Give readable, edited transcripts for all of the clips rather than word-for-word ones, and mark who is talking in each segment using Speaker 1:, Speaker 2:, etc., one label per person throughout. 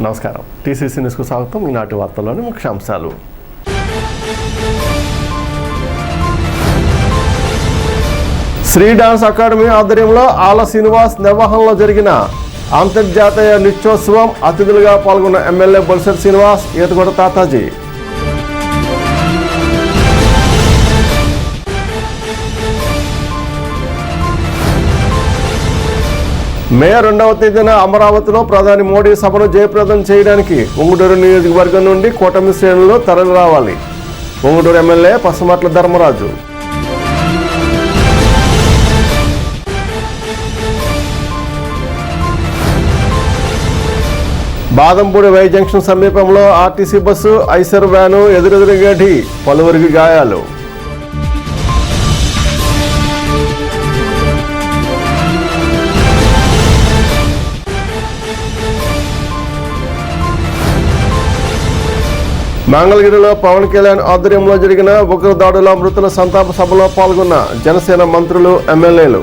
Speaker 1: నమస్కారం. టీసీసీ న్యూస్కు స్వాగతం. ఈనాటి వార్తల్లోని ముఖ్యాంశాలు. శ్రీ డాన్స్ అకాడమీ ఆధ్వర్యంలో ఆల శ్రీనివాస్ నిర్వహణలో జరిగిన అంతర్జాతీయ నృత్యోత్సవం. అతిథులుగా పాల్గొన్న ఎమ్మెల్యే బొలిశెట్టి శ్రీనివాస్, ఈతగొండ తాతాజీ. మే 2వ తేదీన అమరావతిలో ప్రధాని మోడీ సభను జయప్రదం చేయడానికి ఉంగుటూరు నియోజకవర్గం నుండి కూటమి శ్రేణులు తరలి రావాలి. Ungutur MLA Pasumatla Dharmaraju. Badampudi Y junction సమీపంలో ఆర్టీసీ బస్సు ఐసర్ వ్యాను ఎదురెదురుగా ఢీ, పలువురికి గాయాలు. మంగళగిరిలో పవన్ కళ్యాణ్ ఆధ్వర్యంలో జరిగిన ఉగ్రదాడుల మృతుల సంతాప సభలో పాల్గొన్న జనసేన మంత్రులు, ఎమ్మెల్యేలు.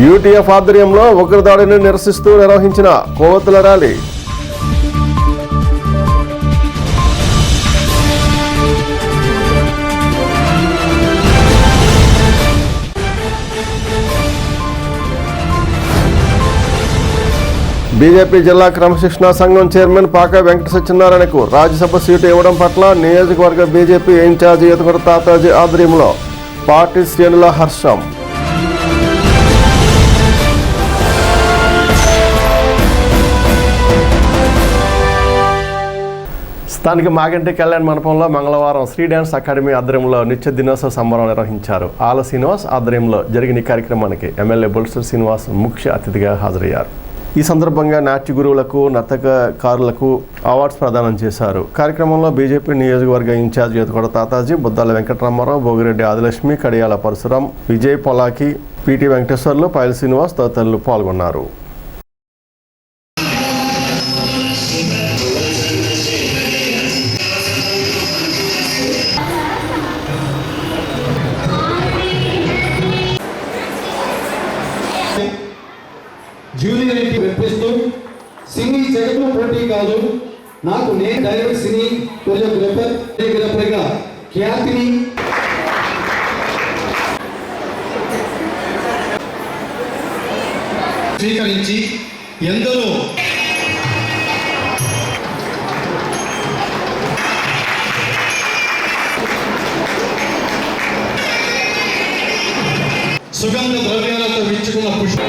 Speaker 1: యూటీఎఫ్ ఆధ్వర్యంలో ఉగ్రదాడిని నిరసిస్తూ నిర్వహించిన కొవ్వొత్తుల ర్యాలీ. బీజేపీ జిల్లా క్రమశిక్షణ సంఘం చైర్మన్ పాక వెంకట సత్యనారాయణకు రాజ్యసభ సీటు ఇవ్వడం పట్ల నియోజకవర్గ బీజేపీ ఇన్ఛార్జి ఈతగొండ తాతాజీ ఆధ్వర్యంలో పార్టీ శ్రేణుల హర్షం. స్థానిక మాగంటి కళ్యాణ్ మండపంలో మంగళవారం శ్రీ డాన్స్ అకాడమీ ఆధ్వర్యంలో నిత్య దినోత్సవ సంబరం నిర్వహించారు. ఆల శ్రీనివాస్ ఆధ్వర్యంలో జరిగిన ఈ కార్యక్రమానికి ఎమ్మెల్యే బొలిశెట్టి శ్రీనివాస్ ముఖ్య అతిథిగా హాజరయ్యారు. ఈ సందర్భంగా నాట్య గురువులకు, నర్తకకారులకు అవార్డ్స్ ప్రదానం చేశారు. కార్యక్రమంలో బీజేపీ నియోజకవర్గ ఇన్ఛార్జ్ ఈతగొండ తాతాజీ, బుద్దాల వెంకటరామారావు, భోగిరెడ్డి ఆదిలక్ష్మి, కడియాల పరశురాం, విజయ్ పొలాకి, పిటి వెంకటేశ్వర్లు, పైల శ్రీనివాస్ తదితరులు పాల్గొన్నారు.
Speaker 2: జూనియర్ ఇంటి వినిపిస్తూ సినీ జగత్తు పోటీ కాదు, నాకు నేను డైరెక్ట్ సినీ కొరియోగ్రాఫర్గా ఖ్యాతిని స్వీకరించి ఎందరో సుగంధ ద్రవ్యాలతో విచ్చుకున్న పుష్ప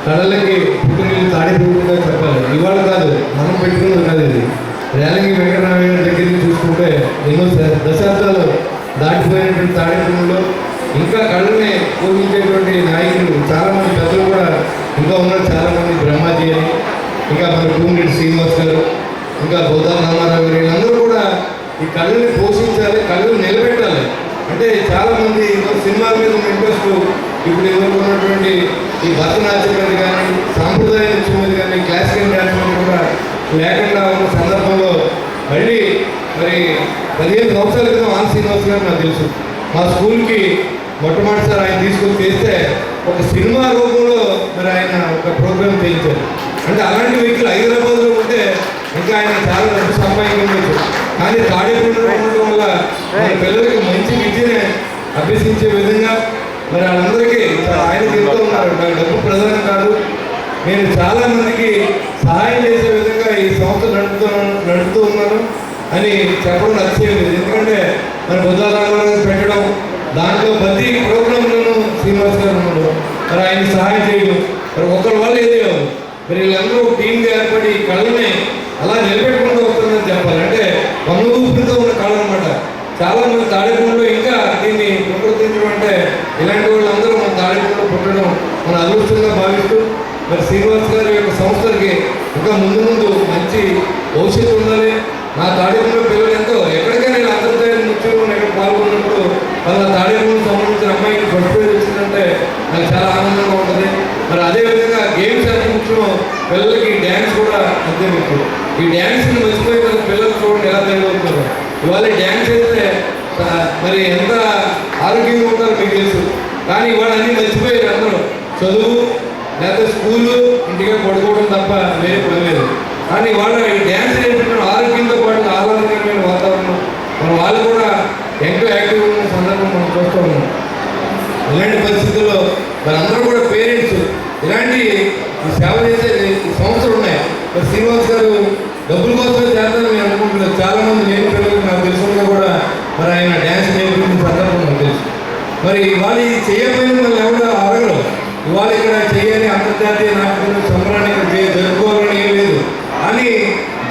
Speaker 2: కళలకి పుట్టినీళ్ళు తాడిపోతుందో చెప్పాలి. ఇవాళ కాదు, మనం పెట్టుకున్నది కాదు. ఇది రేలంగి వెంకటరామయ్య దగ్గర నుంచి చూసుకుంటే ఎన్నో దశాబ్దాలు దాటిపోయినటువంటి తాడిపోతుల్లో ఇంకా కళల్ని పూజించేటువంటి నాయకులు చాలామంది పెద్దలు కూడా ఇంకా ఉన్నారు. చాలామంది బ్రహ్మాజీ అని, ఇంకా మన భూమిరెడ్డి శ్రీనివాస్ గారు, ఇంకా బోధాల రామారావు గారు, వీళ్ళందరూ కూడా ఈ కళల్ని పోషించాలి, కళలు నిలబెట్టాలి. అంటే చాలామంది ఇంకా సినిమాల మీద ఉన్న ఇంట్రెస్ట్ ఇప్పుడు ఎదుర్కొన్నటువంటి ఈ భరతనాట్యం మీద కానీ, సాంప్రదాయ నృత్యం మీద కానీ, క్లాసికల్ డ్యాన్స్ మీద కూడా లేకుండా ఉన్న సందర్భంలో మళ్ళీ మరి 15 సంవత్సరాల క్రితం ఆల్ శ్రీనివాస్ గారు నాకు తెలుసు. మా స్కూల్కి మొట్టమొదటిసారి ఆయన తీసుకొని చేస్తే ఒక సినిమా రూపంలో మరి ఆయన ఒక ప్రోగ్రామ్ చేయించారు. అంటే అలాంటి వ్యక్తులు హైదరాబాద్లో ఉంటే ఇంకా ఆయన చాలా డబ్బు సంపాదించవచ్చు. కానీ తాడేపల్లిలో ఉండడం వల్ల మన పిల్లలకి మంచి విద్యని అభ్యసించే విధంగా మరి వాళ్ళందరికీ ఆయన చెప్తూ ఉన్నారు, నాకు డబ్బు ప్రధానం కాదు, నేను చాలా మందికి సహాయం చేసే విధంగా ఈ సంస్థ నడుపుతూ ఉన్నాను అని చెప్పడం నచ్చేది. ఎందుకంటే మరి బుద్ధారామారావు పెట్టడం, దాంట్లో ప్రతి ప్రోగ్రాంలోనూ శ్రీనివాస్ గారు ఉన్నాడు. మరి ఆయన సహాయం చేయడం, మరి ఒకరి వల్ల ఏదే మరి వీళ్ళందరూ టీంగా ఏర్పడి కళని అలా నిలబెట్టుకుంటూ వస్తుందని చెప్పాలి. అంటే ఊపిరితో ఉన్న కళ అనమాట. చాలా మంది తాడేపల్లిలో ఇంకా దీన్ని పునరుద్ధరించడం అంటే ఇలాంటి వాళ్ళందరూ మన తాడేపల్లిలో పుట్టడం మన అదృష్టంగా భావిస్తూ మరి శ్రీనివాస్ గారి యొక్క సంస్థలకి ఇంకా ముందు ముందు మంచి భవిష్యత్తు ఉండాలి. నా తాడేపల్లిలో పిల్లలు ఎంతో ఎక్కడికైనా నేను అంతర్జాతీయ నృత్యంలో ఇక్కడ పాల్గొన్నప్పుడు వాళ్ళ తాడేపల్లికి సంబంధించిన అమ్మాయికి ఫస్ట్ ప్రైజ్ వచ్చిందంటే నాకు చాలా ఆనందంగా ఉంటుంది. మరి అదేవిధంగా గేమ్స్ ఎంత ముఖ్యమో పిల్లలకి డ్యాన్స్ కూడా అంతే ముఖ్యం. ఈ డ్యాన్స్ని మర్చిపోయి కదా పిల్లలు చూడండి ఎలా తయారవుతారు. ఇవాళ డ్యాన్స్ అయితే మరి ఎంత ఆరోగ్యంగా ఉంటారో మీకు తెలుసు. కానీ ఇవాళ అన్నీ మర్చిపోయారు అందరూ. చదువు లేకపోతే స్కూలు ఇంటిగా పడుకోవడం తప్ప వేరే పని లేదు. కానీ ఇవాళ ఈ డ్యాన్స్ నేర్చుకున్న ఆరోగ్యంతో పాటు ఆహ్లాదకరమైన వాతావరణం మన వాళ్ళు కూడా ఎంతో యాక్టివ్గా ఉన్న సందర్భం మనం చూస్తూ ఉన్నాం. ఇలాంటి పరిస్థితుల్లో మనందరూ కూడా పేరెంట్స్ ఇలాంటి సేవ చేసే సంస్థలు ఉన్నాయి. మరి శ్రీనివాస్ గారు డబ్బుల కోసమే చేస్తారని నేను అనుకుంటున్నాను. చాలామంది నేను పిల్లలకు నాకు తెలుసుకున్నా కూడా మరి ఆయన డ్యాన్స్ నేర్పించిన సందర్భం నాకు తెలుసు. మరి ఇవాళ ఇది చేయకపోయినా మళ్ళీ ఎవరు అడగరు. ఇవాళ ఇక్కడ చేయాలి అంతర్జాతీయ నాటకం సంబరాన్ని ఇక్కడ జరుపుకోవాలని ఏం లేదు. కానీ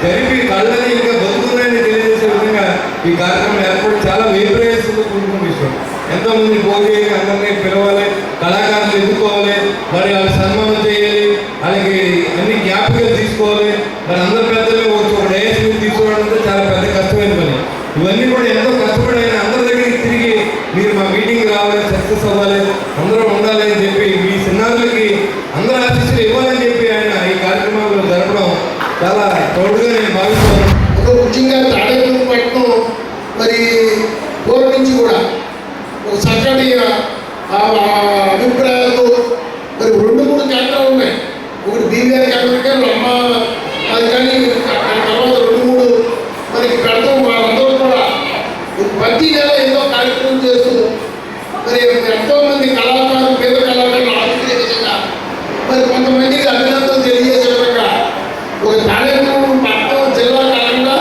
Speaker 2: జరిపి కళ్ళని ఇంకా బతుకున్నాయని తెలియజేసే విధంగా ఈ కార్యక్రమం ఏర్పడి చాలా వేప్రయాసంతో కూడుకున్న విషయం. ఎంతోమంది పోటీ అందరినీ పిలవాలి, కళాకారులు ఎదుర్కోవాలి, మరి వాళ్ళకి సన్మానం చేయాలి, వాళ్ళకి అన్ని జ్ఞాపికలు తీసుకోవాలి. మరి అందరి పెద్దలు ఒక డేస్ మీద తీసుకోవడం అంటే చాలా పెద్ద కష్టమైన పని. ఇవన్నీ కూడా ఎంతో కష్టపడి ఆయన అందరి దగ్గరికి తిరిగి మీరు మా మీటింగ్ రావాలి, సక్సెస్ అవ్వాలి, అందరూ ఉండాలి అని చెప్పి మీ చిన్నారులకి అందరూ ఆశీస్సులు ఇవ్వాలని చెప్పి ఆయన ఈ కార్యక్రమాల్లో జరపడం చాలా ప్రౌడ్గా నేను భావిస్తున్నాను.
Speaker 3: ముఖ్యంగా తాడేపల్లిపట్నం మరి పూర్వం నుంచి కూడా ఒక చక్కటి అభిప్రాయాలు మరి 2-3 కేంద్రాలు ఉన్నాయి. ఒకటి బీవీఆర్ కేంద్రం కానీ అమ్మ అది కానీ తర్వాత 2-3 మనకి పెడతాం. వాళ్ళందరూ కూడా ప్రతి నెల ఏదో కార్యక్రమం చేస్తూ మరి ఎంతోమంది కళాకారులు పేద కళాకారులు ఆదుకునే విధంగా మరి కొంతమందికి అభినందనలు తెలియజేసే విధంగా ఒక తాడేపల్లి పట్టణం జిల్లా కాకుండా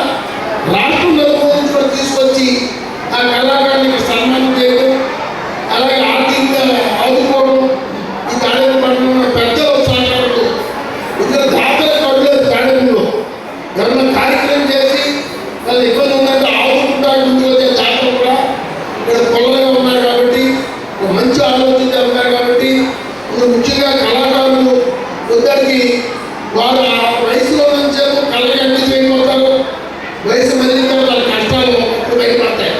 Speaker 3: రాష్ట్రం నలుగురించి కూడా తీసుకొచ్చి ఆ కళాకారునికి సన్మానం చేయడం, అలాగే ఆర్థికంగా ఆదుకోవడం. ఈ తాడేపల్లి పట్టణంలో పెద్ద సహకారులు ఇక్కడ దాతల కడలేదు. తాడేపల్లిలో ఎవరైనా కార్యక్రమం చేసి వాళ్ళు ఇబ్బంది ఉందంటే ఆదుకుంటారు. ముందుకు వచ్చే దాతలు కూడా ఇక్కడ పొలంగా ఉన్నారు కాబట్టి ఒక మంచి ఆలోచన ఉన్నారు కాబట్టి ఇప్పుడు ముఖ్యంగా కళాకారులు కొందరికి వారు ఆ వయసులో నుంచే కళ్ళకి అన్ని చేయకపోతారు. వయసు మళ్ళీ వాళ్ళ కష్టాలు అప్పుడు బయటపడతాయి.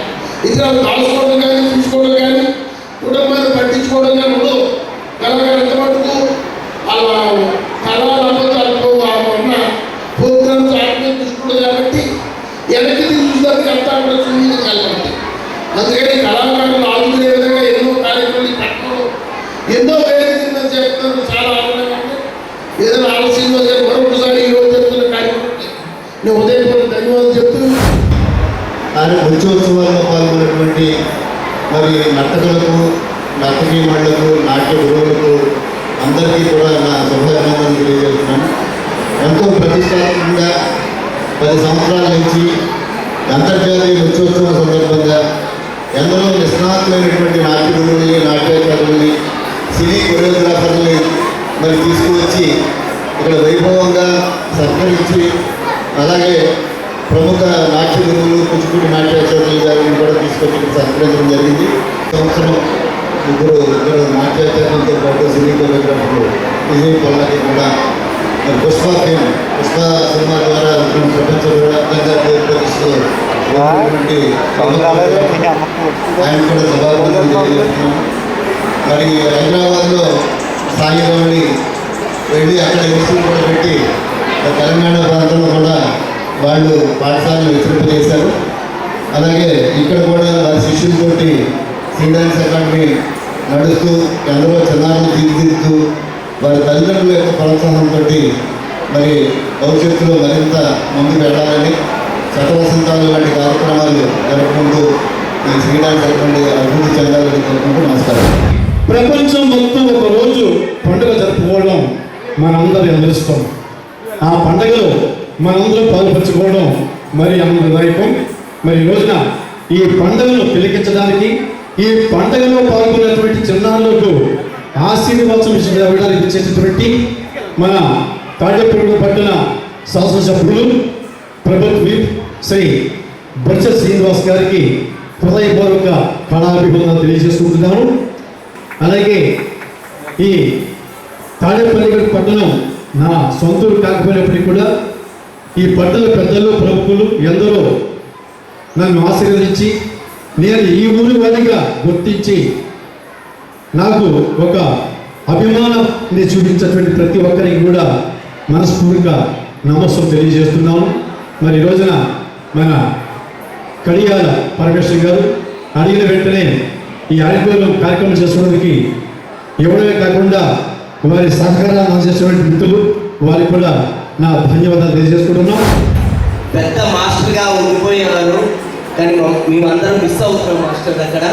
Speaker 3: ఇతరులు కాల్చుకోవడం కానీ చూసుకోవడం కానీ కుటుంబాన్ని పట్టించుకోవడం కానీ ఉండదు. కళాకారు ఎంత మటుకు వాళ్ళ కళాలతో ఉన్న ప్రోగ్రామ్స్ ఆత్మీయ చూసుకోవడం కాబట్టి వెనక్కి చూసేదానికి అంతా కూడా సున్నితం కలగండి. అందుకని కళాకారులు ఆదుకునే విధంగా ఎన్నో కార్యక్రమాలు పెట్టడం, ఎన్నో వేదికలు చేస్తున్నారు. చాలా ఆనందంగా ఉంది. ఏదైనా ఆలస్యంగా మరొకసారి ఈరోజు జరుగుతున్న కార్యక్రమానికి నేను ఉదయపూర్వక ధన్యవాదాలు చెప్తూ
Speaker 4: నృత్యోత్సవాల్లో పాల్గొన్నటువంటి మరి నర్తకులకు, నర్తకీమణులకు, నాట్య గురువులకు అందరికీ కూడా నా శుభాభినందనలు తెలియజేస్తున్నాను. ఎంతో ప్రతిష్టాత్మకంగా 10 సంవత్సరాల నుంచి అంతర్జాతీయ నృత్యోత్సవం సందర్భంగా ఎందరో నిష్ణాతులైనటువంటి నాట్య గురువుల్ని, నాట్యకారుల్ని, సినీ కొరియోగ్రాఫర్ని మరి తీసుకువచ్చి ఇక్కడ వైభవంగా సత్కరించి, అలాగే ప్రముఖ నాట్య గురువులు కూచిపూడి నాట్యాచార్యులు గారిని కూడా తీసుకొచ్చి సత్కరించడం జరిగింది. సంవత్సరం ఇద్దరు నాట్యాచార్యులతో పాటు సినీ కొరియోగ్రాఫర్లు విజయ్ పల్లకి కూడా మరి పుష్ప సినిమా ద్వారా ప్రపంచవ్యాప్తంగా పేరు ప్రతిష్టటువంటి ఆయన కూడా సభాపతులు తెలియజేస్తున్నాం. మరి హైదరాబాద్లో సాయిరావుని వెళ్ళి అక్కడ ఇన్స్టిట్యూట్ కూడా పెట్టి తెలంగాణ ప్రాంతంలో కూడా వాళ్ళు పాఠశాలను విస్తరింపజేశారు. అలాగే ఇక్కడ కూడా వారి శిష్యులతోటి శ్రీ డాన్స్ అకాడమీ నడుస్తూ ఎందరో చిన్నారులు తీర్చిదిద్దుతూ వారి తల్లిదండ్రుల యొక్క ప్రోత్సాహంతో మరి భవిష్యత్తులో మరింత ముందుకు వెళ్ళాలని శతవసంతాలు లాంటి కార్యక్రమాలు జరుపుకుంటూ ఈ శ్రీ డాన్స్ అకాడమీ అభివృద్ధి చెందాలని కోరుకుంటూ నమస్కారం.
Speaker 5: ప్రపంచం మొత్తం ఒక రోజు పండుగ జరుపుకోవడం మనందరి అదృష్టం. ఆ పండుగలో మనందరూ పాల్పంచుకోవడం మరి ఆనందదాయకం. మరి ఈ రోజున ఈ పండుగను తిలకించడానికి, ఈ పండుగలో పాల్గొన్నటువంటి చిన్నారులకు ఆశీర్వాదం ఇవ్వడానికి ఇచ్చేటటువంటి మన తాడేపల్లి పట్టణ శాసనసభ్యులు ప్రభుత్వ శ్రీ బొత్స శ్రీనివాస్ గారికి హృదయపూర్వక కళాభివందనలు తెలియజేసుకుంటున్నాను. అలాగే ఈ తాడేపల్లిగూడెం పట్టణం నా సొంతూరు కాకపోయినప్పటికీ కూడా ఈ పట్టణ పెద్దలు ప్రముఖులు ఎందరో నన్ను ఆశీర్వదించి నేను ఈ ఊరి వారిగా గుర్తించి నాకు ఒక అభిమానాన్ని చూపించేటువంటి ప్రతి ఒక్కరికి కూడా మనస్ఫూర్తిగా నమస్కారం తెలియజేస్తున్నాను. మరి ఈ రోజున మన కడియాల పరమేశ్వర్ గారు అడిగిన వెంటనే ఈ ఆడిటోరియం కార్యక్రమం చేసుకోవడానికి ఇవ్వడమే కాకుండా వారి సహకారాన్ని అందజేసేటువంటి మిత్రులు వారికి కూడా నా ధన్యవాదాలు తెలియజేసుకుంటున్నాం.
Speaker 6: పెద్ద మాస్టర్గా ఉండిపోయేవారు, కానీ మేమందరం మిస్ అవుతున్నాం మాస్టర్ దగ్గర.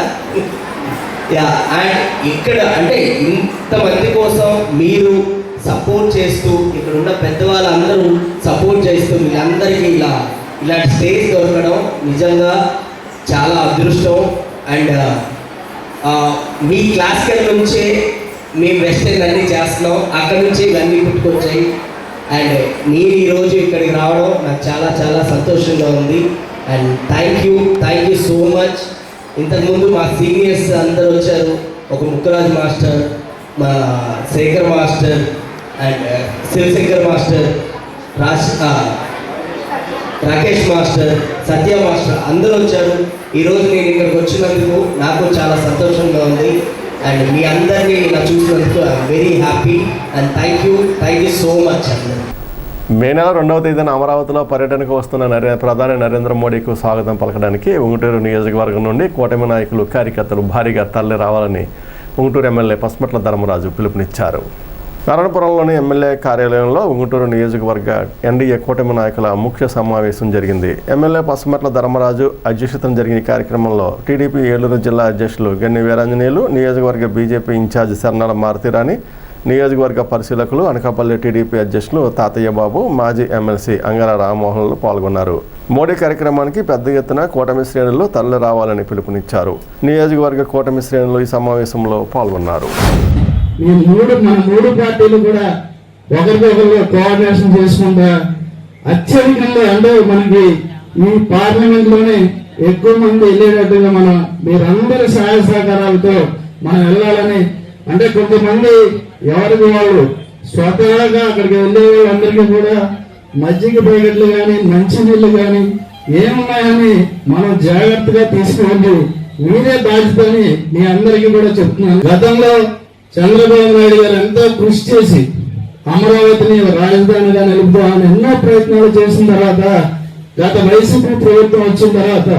Speaker 6: అండ్ ఇక్కడ అంటే ఇంతమంది కోసం మీరు సపోర్ట్ చేస్తూ, ఇక్కడ ఉన్న పెద్దవాళ్ళందరూ సపోర్ట్ చేస్తూ, వీళ్ళందరికీ ఇలాంటి స్టేజ్ దొరకడం నిజంగా చాలా అదృష్టం. అండ్ మీ క్లాసికల్ నుంచే మేము వెస్టర్న్ అన్నీ చేస్తున్నాం, అక్కడ నుంచి ఇవన్నీ పుట్టుకొచ్చాయి. అండ్ మీరు ఈరోజు ఇక్కడికి రావడం నాకు చాలా చాలా సంతోషంగా ఉంది. And thank you so much. ఇంతకుముందు మా సీనియర్స్ అందరు వచ్చారు, ఒక ముక్కరాజు మాస్టర్, మా Shekhar master and Shivashankar master, Rakesh master, Satya master అందరూ వచ్చారు. ఈరోజు నేను ఇక్కడికి వచ్చినందుకు నాకు చాలా సంతోషంగా ఉంది. అండ్ మీ అందరినీ ఇలా చూసినందుకు I'm very happy and thank you so much అందరూ.
Speaker 1: మే నెల 2వ తేదీన అమరావతిలో పర్యటనకు వస్తున్న ప్రధాని నరేంద్ర మోడీకు స్వాగతం పలకడానికి ఉంగుటూరు నియోజకవర్గం నుండి కూటమి నాయకులు కార్యకర్తలు భారీగా తరలి రావాలని ఉంగుటూరు ఎమ్మెల్యే పస్మట్ల ధర్మరాజు పిలుపునిచ్చారు. నారాయణపురంలోని ఎమ్మెల్యే కార్యాలయంలో ఉంగుటూరు నియోజకవర్గ ఎన్డీఏ కూటమి నాయకుల ముఖ్య సమావేశం జరిగింది. ఎమ్మెల్యే పస్మట్ల ధర్మరాజు అధ్యక్షతన జరిగిన కార్యక్రమంలో టీడీపీ ఏలూరు జిల్లా అధ్యక్షులు గన్ని వీరాంజనేయులు, నియోజకవర్గ బీజేపీ ఇన్ఛార్జి శరణాల మారుతిరాణి, నియోజకవర్గ పరిశీలకులు అనకాపల్లి టీడీపీ అధ్యక్షులు తాతయ్య బాబు, మాజీ ఎమ్మెల్సీ అంగర రామ్మోహన్లు పాల్గొన్నారు. మోడీ కార్యక్రమానికి పెద్ద ఎత్తున కూటమి శ్రేణులు తరలి రావాలని పిలుపునిచ్చారు. నియోజకవర్గ కూటమి శ్రేణులు ఈ సమావేశంలో పాల్గొన్నారు.
Speaker 7: మన మూడు పార్టీలు కూడా ఒకరికొకరు కోఆర్డినేషన్ చేసుకుంటా అత్యధికంగా అంటే మనకి ఈ పార్లమెంట్ లోనే ఎక్కువ మంది వెళ్ళేటట్టుగా మీరందరి సహాయ సహకారాలతో మనం వెళ్ళాలని, అంటే కొంతమంది ఎవరికి వాళ్ళు స్వతహాగా అక్కడికి వెళ్ళే వాళ్ళందరికీ కూడా మజ్జిగ ప్యాకెట్లు కానీ మంచినీళ్ళు కానీ ఏమున్నాయని మనం జాగ్రత్తగా తీసుకువెళ్ళి మీరే బాధ్యతని మీ అందరికీ కూడా చెప్తున్నాను. గతంలో చంద్రబాబు నాయుడు గారు ఎంతో కృషి చేసి అమరావతిని రాజధానిగా నిలుపుదామని ఎన్నో ప్రయత్నాలు చేసిన తర్వాత గత వైసీపీ ప్రభుత్వం వచ్చిన తర్వాత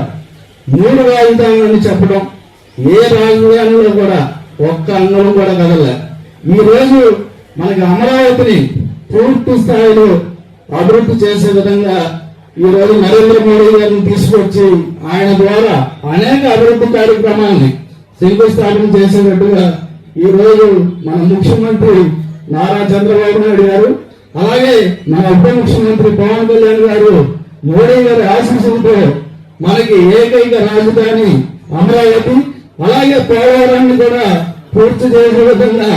Speaker 7: 3 రాజధానులని చెప్పడం, ఏ రాజధానిలో కూడా ఒక్క అంగళం కూడా కదలలే. ఈ రోజు మనకి అమరావతిని పూర్తి స్థాయిలో అభివృద్ధి చేసే విధంగా ఈ రోజు నరేంద్ర మోడీ గారిని తీసుకొచ్చి ఆయన ద్వారా అనేక అభివృద్ధి కార్యక్రమాలని శంకుస్థాపన చేసేటట్టుగా ఈ రోజు మన ముఖ్యమంత్రి నారా చంద్రబాబు నాయుడు గారు, అలాగే మన ఉప ముఖ్యమంత్రి పవన్ కళ్యాణ్ గారు మోడీ గారి ఆశీస్సులతో మనకి ఏకైక రాజధాని అమరావతి, అలాగే పోలవరాన్ని కూడా పూర్తి చేసే విధంగా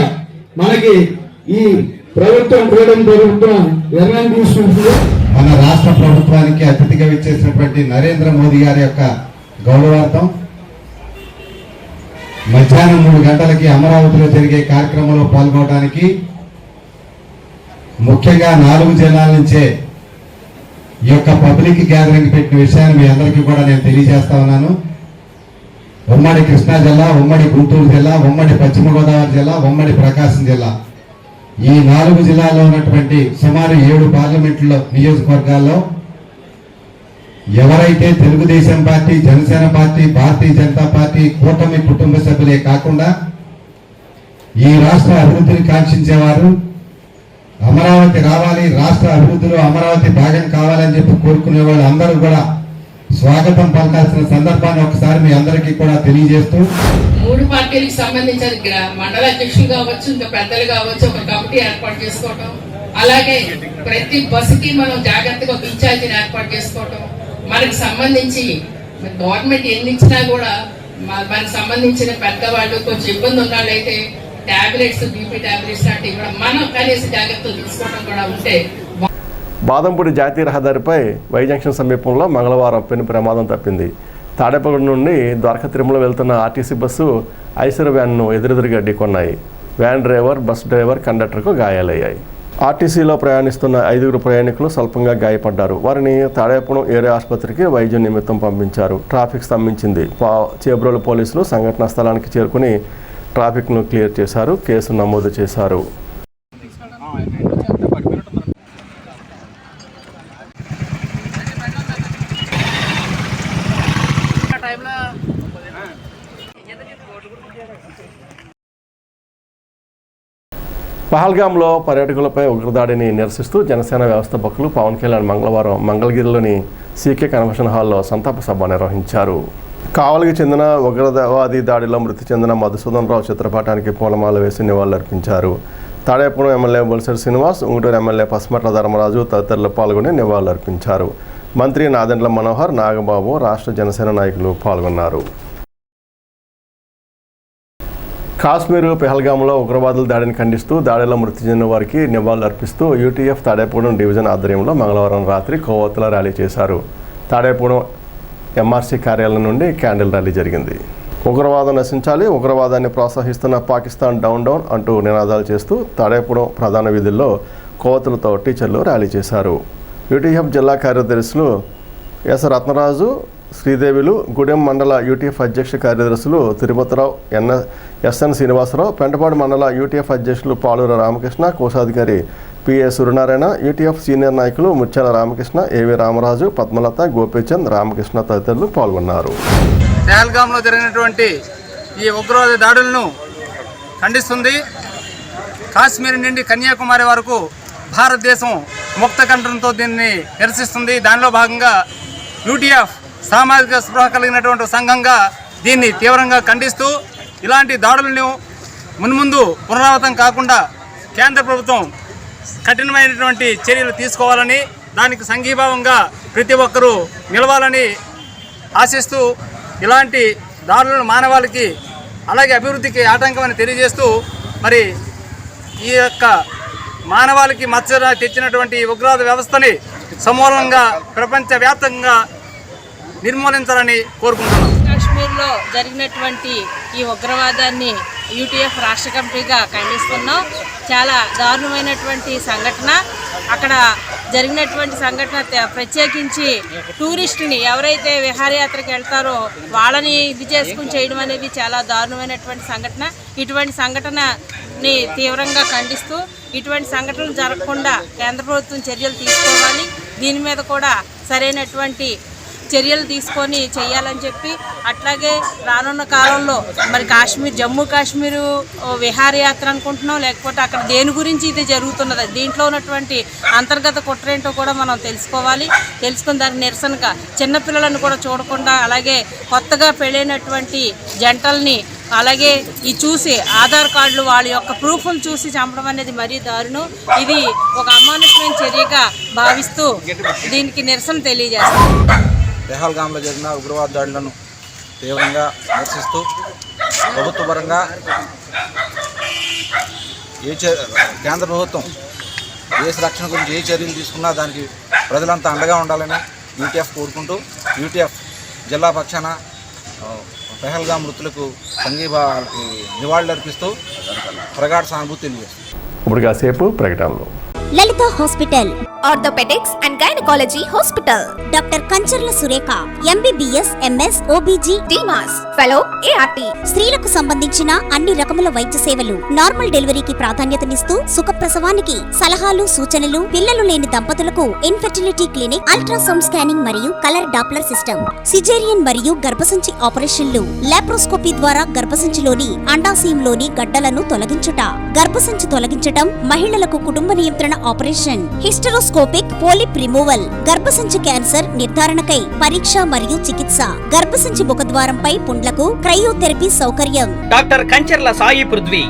Speaker 7: మనకి ఈ ప్రభుత్వం నిర్ణయం తీసుకుంటుంది.
Speaker 4: మన రాష్ట్ర ప్రభుత్వానికి అతిథిగా విచ్చేసినటువంటి నరేంద్ర మోదీ గారి యొక్క గౌరవార్థం మధ్యాహ్నం 3 గంటలకి అమరావతిలో జరిగే కార్యక్రమంలో పాల్గొనడానికి ముఖ్యంగా 4 జిల్లాల నుంచే ఈ యొక్క పబ్లిక్ గ్యాదరింగ్ పెట్టిన విషయాన్ని మీ అందరికీ కూడా నేను తెలియజేస్తా ఉన్నాను. ఉమ్మడి కృష్ణా జిల్లా, ఉమ్మడి గుంటూరు జిల్లా, ఉమ్మడి పశ్చిమ గోదావరి జిల్లా, ఉమ్మడి ప్రకాశం జిల్లా, ఈ 4 జిల్లాల్లో ఉన్నటువంటి సుమారు 7 పార్లమెంట్లో నియోజకవర్గాల్లో ఎవరైతే Telugu Desam party, Janasena party, Bharatiya Janata party కూటమి కుటుంబ సభ్యులే కాకుండా ఈ రాష్ట్ర అభివృద్ధిని కాంక్షించేవారు, అమరావతి రావాలి, రాష్ట్ర అభివృద్ధిలో అమరావతి భాగం కావాలని చెప్పి కోరుకునే వాళ్ళు అందరూ కూడా స్వాగతం పలకాల్సిన సందర్భాన్ని ఒకసారి మీ అందరికీ కూడా తెలియజేస్తూ
Speaker 8: 3 పార్టీలకు సంబంధించిన మండల అధ్యక్షులు కావచ్చు, ఇంకా పెద్దలు కావచ్చు, ఒక కమిటీ ఏర్పాటు చేసుకోవటం, అలాగే ప్రతి బస్సుకి మనం జాగ్రత్తగా ఒక ఇన్ఛార్జిని ఏర్పాటు చేసుకోవటం, మనకి సంబంధించి గవర్నమెంట్ ఎన్ని ఇచ్చినా కూడా మనకి సంబంధించిన పెద్దవాళ్ళు కొంచెం ఇబ్బంది ఉన్నవాళ్ళైతే టాబ్లెట్స్, బీపీ టాబ్లెట్స్ లాంటివి కూడా మనం కనీస జాగ్రత్తలు తీసుకోవడం కూడా ఉంటే.
Speaker 1: బాదంపూడి జాతీయ రహదారిపై వై జంక్షన్ సమీపంలో మంగళవారం పెను ప్రమాదం తప్పింది. తాడేపల్లి నుండి ద్వారకా తిరుమల వెళ్తున్న ఆర్టీసీ బస్సు ఐసర్ వ్యాన్ను ఎదురెదురుగా ఢీకొన్నాయి. వ్యాన్ డ్రైవర్, బస్ డ్రైవర్, కండక్టర్కు గాయాలయ్యాయి. ఆర్టీసీలో ప్రయాణిస్తున్న 5 ప్రయాణికులు స్వల్పంగా గాయపడ్డారు. వారిని తాడేపురం ఏరియా ఆసుపత్రికి వైద్యం నిమిత్తం పంపించారు. ట్రాఫిక్ స్తంభించింది. చేబ్రోలు పోలీసులు సంఘటనా స్థలానికి చేరుకుని ట్రాఫిక్ను క్లియర్ చేశారు. కేసు నమోదు చేశారు. పహల్గామ్లో పర్యాటకులపై ఉగ్రదాడిని నిరసిస్తూ జనసేన వ్యవస్థాపకులు పవన్ కళ్యాణ్ మంగళవారం మంగళగిరిలోని సీకే కన్వెన్షన్ హాల్లో సంతాప సభ నిర్వహించారు. కావలికి చెందిన ఉగ్రవాది దాడిలో మృతి చెందిన మధుసూదన్ రావు చిత్రపటానికి పూలమాల వేసి నివాళులర్పించారు. తాడేపురం ఎమ్మెల్యే బొలిశెట్టి శ్రీనివాస్, ఉంగుటూరు ఎమ్మెల్యే పస్మట్ల ధర్మరాజు తదితరులు పాల్గొని నివాళులర్పించారు. మంత్రి నాదెండ్ల మనోహర్, నాగబాబు, రాష్ట్ర జనసేన నాయకులు పాల్గొన్నారు. కాశ్మీర్ పెహల్గామ్లో ఉగ్రవాదుల దాడిని ఖండిస్తూ దాడిలో మృతి చెందిన వారికి నివాళులర్పిస్తూ యూటీఎఫ్ తాడేపూడెం డివిజన్ ఆధ్వర్యంలో మంగళవారం రాత్రి కొవ్వొత్తుల ర్యాలీ చేశారు. తాడేపూడెం ఎంఆర్సీ కార్యాలయం నుండి క్యాండిల్ ర్యాలీ జరిగింది. ఉగ్రవాదం నశించాలి, ఉగ్రవాదాన్ని ప్రోత్సహిస్తున్న పాకిస్తాన్ డౌన్ డౌన్ అంటూ నినాదాలు చేస్తూ తాడేపూడెం ప్రధాన వీధుల్లో కొవ్వొత్తులతో టీచర్లు ర్యాలీ చేశారు. యూటీఎఫ్ జిల్లా కార్యదర్శులు ఎస్ రత్నరాజు, శ్రీదేవిలు, గూడెం మండల యూటీఎఫ్ అధ్యక్ష కార్యదర్శులు తిరుపతిరావు, ఎస్ఎన్ శ్రీనివాసరావు, పెంటపాడు మండల యూటీఎఫ్ అధ్యక్షులు పాలూరు రామకృష్ణ, కోశాధికారి పిఏ సూర్యనారాయణ, యూటీఎఫ్ సీనియర్ నాయకులు ముత్యాల రామకృష్ణ, ఏవి రామరాజు, పద్మలత, గోపీచంద్, రామకృష్ణ తదితరులు పాల్గొన్నారు.
Speaker 9: పహల్గామ్లో జరిగినటువంటి ఈ ఉగ్రవాద దాడులను ఖండిస్తుంది. కాశ్మీర్ నుండి కన్యాకుమారి వరకు భారతదేశం ముక్త కంఠంతో దీన్ని నిరసిస్తుంది. దానిలో భాగంగా యూటీఎఫ్ సామాజిక స్పృహ కలిగినటువంటి సంఘంగా దీన్ని తీవ్రంగా ఖండిస్తూ ఇలాంటి దాడులను మున్ముందు పునరావృతం కాకుండా కేంద్ర ప్రభుత్వం కఠినమైనటువంటి చర్యలు తీసుకోవాలని, దానికి సంఘీభావంగా ప్రతి ఒక్కరూ నిలవాలని ఆశిస్తూ ఇలాంటి దాడులను మానవాళికి అలాగే అభివృద్ధికి ఆటంకమని తెలియజేస్తూ మరి ఈ యొక్క మానవాళికి మచ్చ తెచ్చినటువంటి ఉగ్రవాద వ్యవస్థని సమూలంగా ప్రపంచవ్యాప్తంగా నిర్మూలించాలని కోరుకుంటున్నాం.
Speaker 10: కాశ్మీర్లో జరిగినటువంటి ఈ ఉగ్రవాదాన్ని యూటీఎఫ్ రాష్ట్ర కమిటీగా ఖండిస్తున్నాం. చాలా దారుణమైనటువంటి సంఘటన. అక్కడ జరిగినటువంటి సంఘటన ప్రత్యేకించి టూరిస్టుని ఎవరైతే విహారయాత్రకు వెళ్తారో వాళ్ళని ఇది చేసుకుని చేయడం అనేది చాలా దారుణమైనటువంటి సంఘటన. ఇటువంటి సంఘటనని తీవ్రంగా ఖండిస్తూ ఇటువంటి సంఘటనలు జరగకుండా కేంద్ర ప్రభుత్వం చర్యలు తీసుకోవాలి. దీని మీద కూడా సరైనటువంటి చర్యలు తీసుకొని చేయాలని చెప్పి, అట్లాగే రానున్న కాలంలో మరి జమ్మూ కాశ్మీరు విహారయాత్ర అనుకుంటున్నాం, లేకపోతే అక్కడ దేని గురించి ఇది జరుగుతున్నది, దీంట్లో ఉన్నటువంటి అంతర్గత కుట్రేంటో కూడా మనం తెలుసుకుని దానికి నిరసనగా చిన్నపిల్లలను కూడా చూడకుండా, అలాగే కొత్తగా పెళ్ళైనటువంటి జంటల్ని అలాగే ఈ చూసి ఆధార్ కార్డులు వాళ్ళ యొక్క ప్రూఫ్ను చూసి చంపడం అనేది మరీ దారుణం. ఇది ఒక అమానుషమైన చర్యగా భావిస్తూ దీనికి నిరసన తెలియజేస్తాం.
Speaker 11: పెహల్గామ్లో జరిగిన ఉగ్రవాద దాడులను తీవ్రంగా నిరసిస్తూ ప్రభుత్వ పరంగా కేంద్ర ప్రభుత్వం దేశ రక్షణ గురించి ఏ చర్యలు తీసుకున్నా దానికి ప్రజలంతా అండగా ఉండాలని యూటీఎఫ్ కోరుకుంటూ యూటీఎఫ్ జిల్లా పక్షాన పెహల్గామ్ మృతులకు సంఘీభావానికి నివాళులర్పిస్తూ ప్రగాఢ సానుభూతి తెలియజేస్తుంది.
Speaker 1: ఇప్పుడు కాసేపు ప్రకటనలు.
Speaker 12: Lalitha hospital, orthopaedics and gynaecology hospital, doctor Kancharla Surekha, MBBS, MS, OBG, డిమాస్, ఫెలో, ఏఆర్టీ, స్త్రీలకు సంబంధించిన అన్ని రకముల వైద్య సేవలు, నార్మల్ డెలివరీకి ప్రాధాన్యతనిస్తూ సుఖప్రసవానికి సలహాలు, సూచనలు, పిల్లలు లేని దంపతులకు ఇన్ఫెర్టిలిటీ క్లినిక్, అల్ట్రాసౌండ్ స్కానింగ్ మరియు కలర్ డాప్లర్ సిస్టమ్, సిజేరియన్ మరియు గర్భసంచి ఆపరేషన్లు, లాప్రోస్కోపీ ద్వారా గర్భసంచిలోని అండాశయంలోని గడ్డలను తొలగించుట, గర్భసంచి తొలగించటం, మహిళలకు కుటుంబ నియంత్రణ ఆపరేషన్, హిస్టరోస్కోపిక్ పోలిప్ రిమూవల్, గర్భసంచి క్యాన్సర్ నిర్ధారణకై పరీక్ష మరియు చికిత్స, గర్భసంచి ముఖద్వారంపై పుండ్లకు క్రయోథెరపీ సౌకర్యం.
Speaker 13: Doctor Kancharla Sai Prithvi,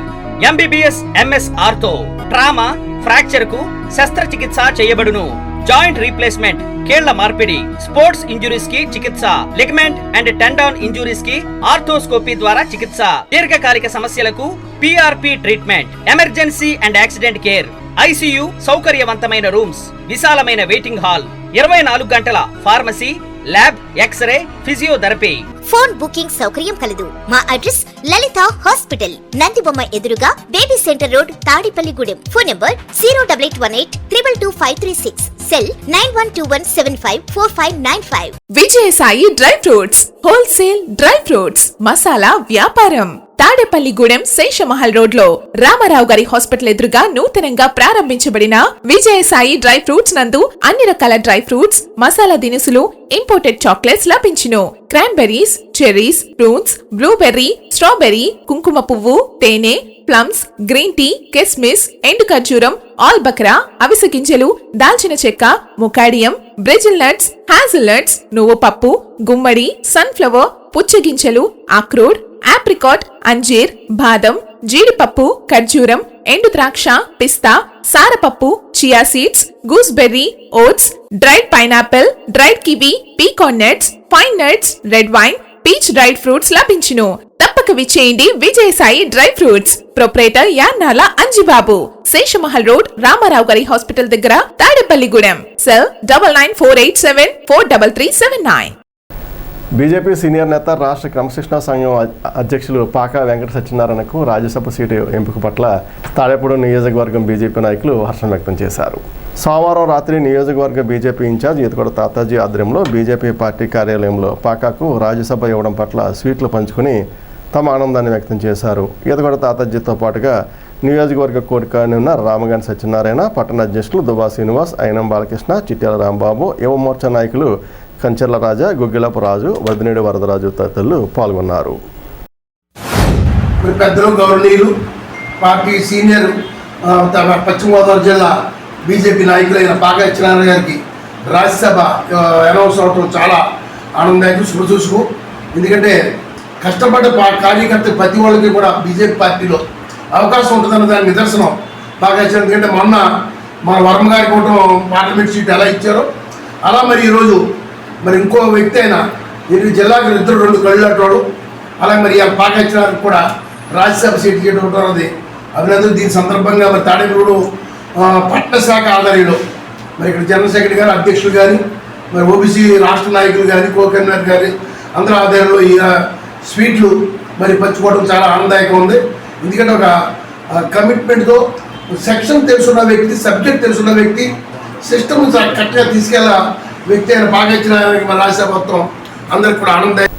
Speaker 13: MBBS, MS ortho, trauma, fracture కు శస్త్రచికిత్స చేయబడును. జాయింట్ రీప్లేస్మెంట్, కీళ్ల మార్పిడి, స్పోర్ట్స్ ఇంజురీస్ కి చికిత్స, లిగమెంట్ అండ్ టెండాన్ ఇంజురీస్ కి ఆర్థోస్కోపీ ద్వారా చికిత్స, దీర్ఘకాలిక సమస్యలకు PRP treatment, emergency and accident care, ICU, సౌకర్యవంతమైన రూమ్స్, విశాలమైన వెయిటింగ్ హాల్, 24 గంటల pharmacy, lab, x-ray, physiotherapy.
Speaker 12: Phone booking సౌకర్యం కలదు. మా అడ్రస్ లలిత హాస్పిటల్, నందిబొమ్మ ఎదురుగా, baby centre road, Tadepalligudem. Phone number 08818222536. Cell 9121754595.
Speaker 14: Vijayasai dry fruits, wholesale dry fruits, masala వ్యాపారం. తాడేపల్లిగూడెం శేషమహల్ రోడ్ లో రామారావు గారి హాస్పిటల్ ఎదురుగా నూతనంగా ప్రారంభించబడిన విజయసాయి డ్రై ఫ్రూట్స్ నందు అన్ని రకాల డ్రై ఫ్రూట్స్, మసాలా దినుసులు, ఇంపోర్టెడ్ చాక్లెట్స్ లభించును. Cranberries, cherries, prunes, blueberry, strawberry, కుంకుమ పువ్వు, తేనె, ప్లమ్స్, గ్రీన్ టీ, కిస్మిస్, ఎండు ఖర్జూరం, ఆల్ బక్రా, అవిసె గింజలు, దాల్చిన చెక్క, ముకాడియం, బ్రెజిల్ నట్స్, హ్యాజిల్ నట్స్, నువ్వు పప్పు, గుమ్మడి, సన్ఫ్లవర్, పుచ్చగింజలు, అక్రోడ్, ఆప్రికాట్, అంజీర్, బాదం, జీడిపప్పు, ఖర్జూరం, ఎండు ద్రాక్ష, పిస్తా, సారపప్పు, chia seeds, gooseberry, oats, dried pineapple, dried kiwi, pecan nuts, pine nuts, red wine, peach dried fruits లభించును. తప్పక విచ్చేయండి Vijayasai dry fruits. Proprietor Yannala Anjibabu, Seshamahal road, Ramarao గారి హాస్పిటల్ దగ్గర, తాడేపల్లిగూడెం. సెల్ 9948743379.
Speaker 1: బీజేపీ సీనియర్ నేత రాష్ట్ర క్రమశిక్షణ సంఘం అధ్యక్షులు పాకా వెంకట సత్యనారాయణకు రాజ్యసభ సీటు ఎంపిక పట్ల తాడేపూడి నియోజకవర్గం బీజేపీ నాయకులు హర్షం వ్యక్తం చేశారు. సోమవారం రాత్రి నియోజకవర్గ బీజేపీ ఇన్ఛార్జ్ ఈతగొడ తాతాజీ ఆధ్వర్యంలో బీజేపీ పార్టీ కార్యాలయంలో పాకాకు రాజ్యసభ ఇవ్వడం పట్ల స్వీట్లు పంచుకుని తమ ఆనందాన్ని వ్యక్తం చేశారు. ఈతగొడ తాతాజీతో పాటుగా నియోజకవర్గ కోరికని ఉన్న రామగాని సత్యనారాయణ, పట్టణ అధ్యక్షులు దుబా శ్రీనివాస్, అయినం బాలకృష్ణ, చిట్యాల రాంబాబు, యువ మోర్చా నాయకులు కంచెర్ల రాజా, గుగ్గిలపు రాజు, వదినేడు వరదరాజు తదితరులు పాల్గొన్నారు.
Speaker 3: పెద్దలు, గౌరవనీయులు, పార్టీ సీనియర్ పశ్చిమ గోదావరి జిల్లా బీజేపీ నాయకులైన పాకా సత్యనారాయణ గారికి రాజ్యసభ అనౌన్స్ అవడం చాలా ఆనందదాయకం, శుభసూచకం. ఎందుకంటే కష్టపడ్డ కార్యకర్త ప్రతి వాళ్ళకి కూడా బీజేపీ పార్టీలో అవకాశం ఉంటుందన్న దాని నిదర్శనం పాకా సత్యనారాయణ. ఎందుకంటే మొన్న మన వర్మ గారికి కూడా పార్లమెంట్ సీట్ ఎలా ఇచ్చారో అలా మరి ఈరోజు మరి ఇంకో వ్యక్తి అయినా దీనికి జిల్లాకి ఇద్దరు 2 కళ్ళు అట్టవాడు. అలాగే మరి పాకా సత్యనారాయణ కూడా రాజ్యసభ సీట్ చేయడం అన్నది అభినందన. దీని సందర్భంగా మరి తాడేపల్లిగూడు పట్టణ శాఖ ఆధ్వర్యంలో మరి ఇక్కడ జనరల్ సెక్రటరీ గారు, అధ్యక్షులు కానీ, మరి ఓబీసీ రాష్ట్ర నాయకులు కానీ, కో కన్వీనర్ గారి అందరూ ఆధ్వర్యంలో ఈ స్వీట్లు మరి పంచుకోవడం చాలా ఆనందదాయకం ఉంది. ఎందుకంటే ఒక కమిట్మెంట్తో సెక్షన్ తెలుసున్న వ్యక్తి, సబ్జెక్ట్ తెలుసున్న వ్యక్తి, సిస్టమ్ కరెక్ట్గా తీసుకెళ్ళ వ్యక్తి అయిన పాకా సత్యనారాయణ మన రాజ్యసభ మొత్తం అందరికి కూడా ఆనందదాయకం.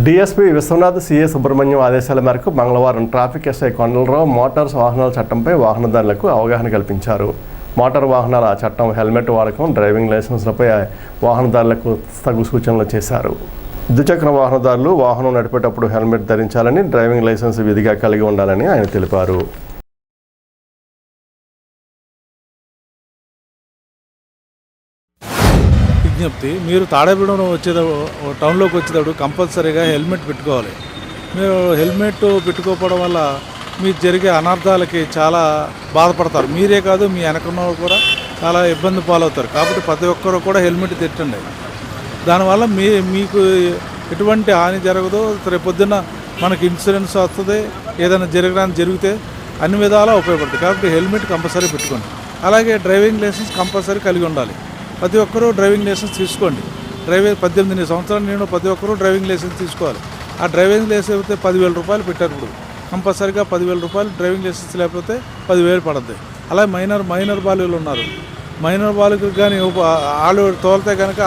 Speaker 1: డీఎస్పీ విశ్వనాథ్ సిఏ సుబ్రహ్మణ్యం ఆదేశాల మేరకు మంగళవారం ట్రాఫిక్ ఎస్ఐ కొండలరావు మోటార్స్ వాహనాల చట్టంపై వాహనదారులకు అవగాహన కల్పించారు. మోటార్ వాహనాల చట్టం, హెల్మెట్ వాడకం, డ్రైవింగ్ లైసెన్స్లపై వాహనదారులకు తగు సూచనలు చేశారు. ద్విచక్ర వాహనదారులు వాహనం నడిపేటప్పుడు హెల్మెట్ ధరించాలని, డ్రైవింగ్ లైసెన్స్ విధిగా కలిగి ఉండాలని ఆయన తెలిపారు.
Speaker 15: విజ్ఞప్తి, మీరు తాడేపల్లిగూడెం టౌన్లోకి వచ్చేటప్పుడు కంపల్సరీగా హెల్మెట్ పెట్టుకోవాలి. మీరు హెల్మెట్ పెట్టుకోకపోవడం వల్ల మీకు జరిగే అనర్థాలకి చాలా బాధపడతారు. మీరే కాదు, మీ వెనకున్న కూడా చాలా ఇబ్బంది పాలవుతారు. కాబట్టి ప్రతి ఒక్కరు కూడా హెల్మెట్ తెట్టండి. దానివల్ల మీకు ఎటువంటి హాని జరగదు. రేపొద్దున్న మనకి ఇన్సూరెన్స్ వస్తుంది, ఏదైనా జరిగితే అన్ని విధాలా ఉపయోగపడుతుంది. కాబట్టి హెల్మెట్ కంపల్సరీ పెట్టుకోండి. అలాగే డ్రైవింగ్ లైసెన్స్ కంపల్సరీ కలిగి ఉండాలి. ప్రతి ఒక్కరూ డ్రైవింగ్ లైసెన్స్ తీసుకోండి. 18 సంవత్సరాల నేను ప్రతి ఒక్కరూ డ్రైవింగ్ లైసెన్స్ తీసుకోవాలి. ఆ డ్రైవింగ్ లైసెన్స్ అయితే 10,000 రూపాయలు పెట్టారు. ఇప్పుడు కంపల్సరీగా 10,000 రూపాయలు డ్రైవింగ్ లైసెన్స్ లేకపోతే 10,000 పడుతుంది. అలాగే మైనర్ బాలులు ఉన్నారు. మైనర్ బాలులకు కానీ వాళ్ళు తోలితే కనుక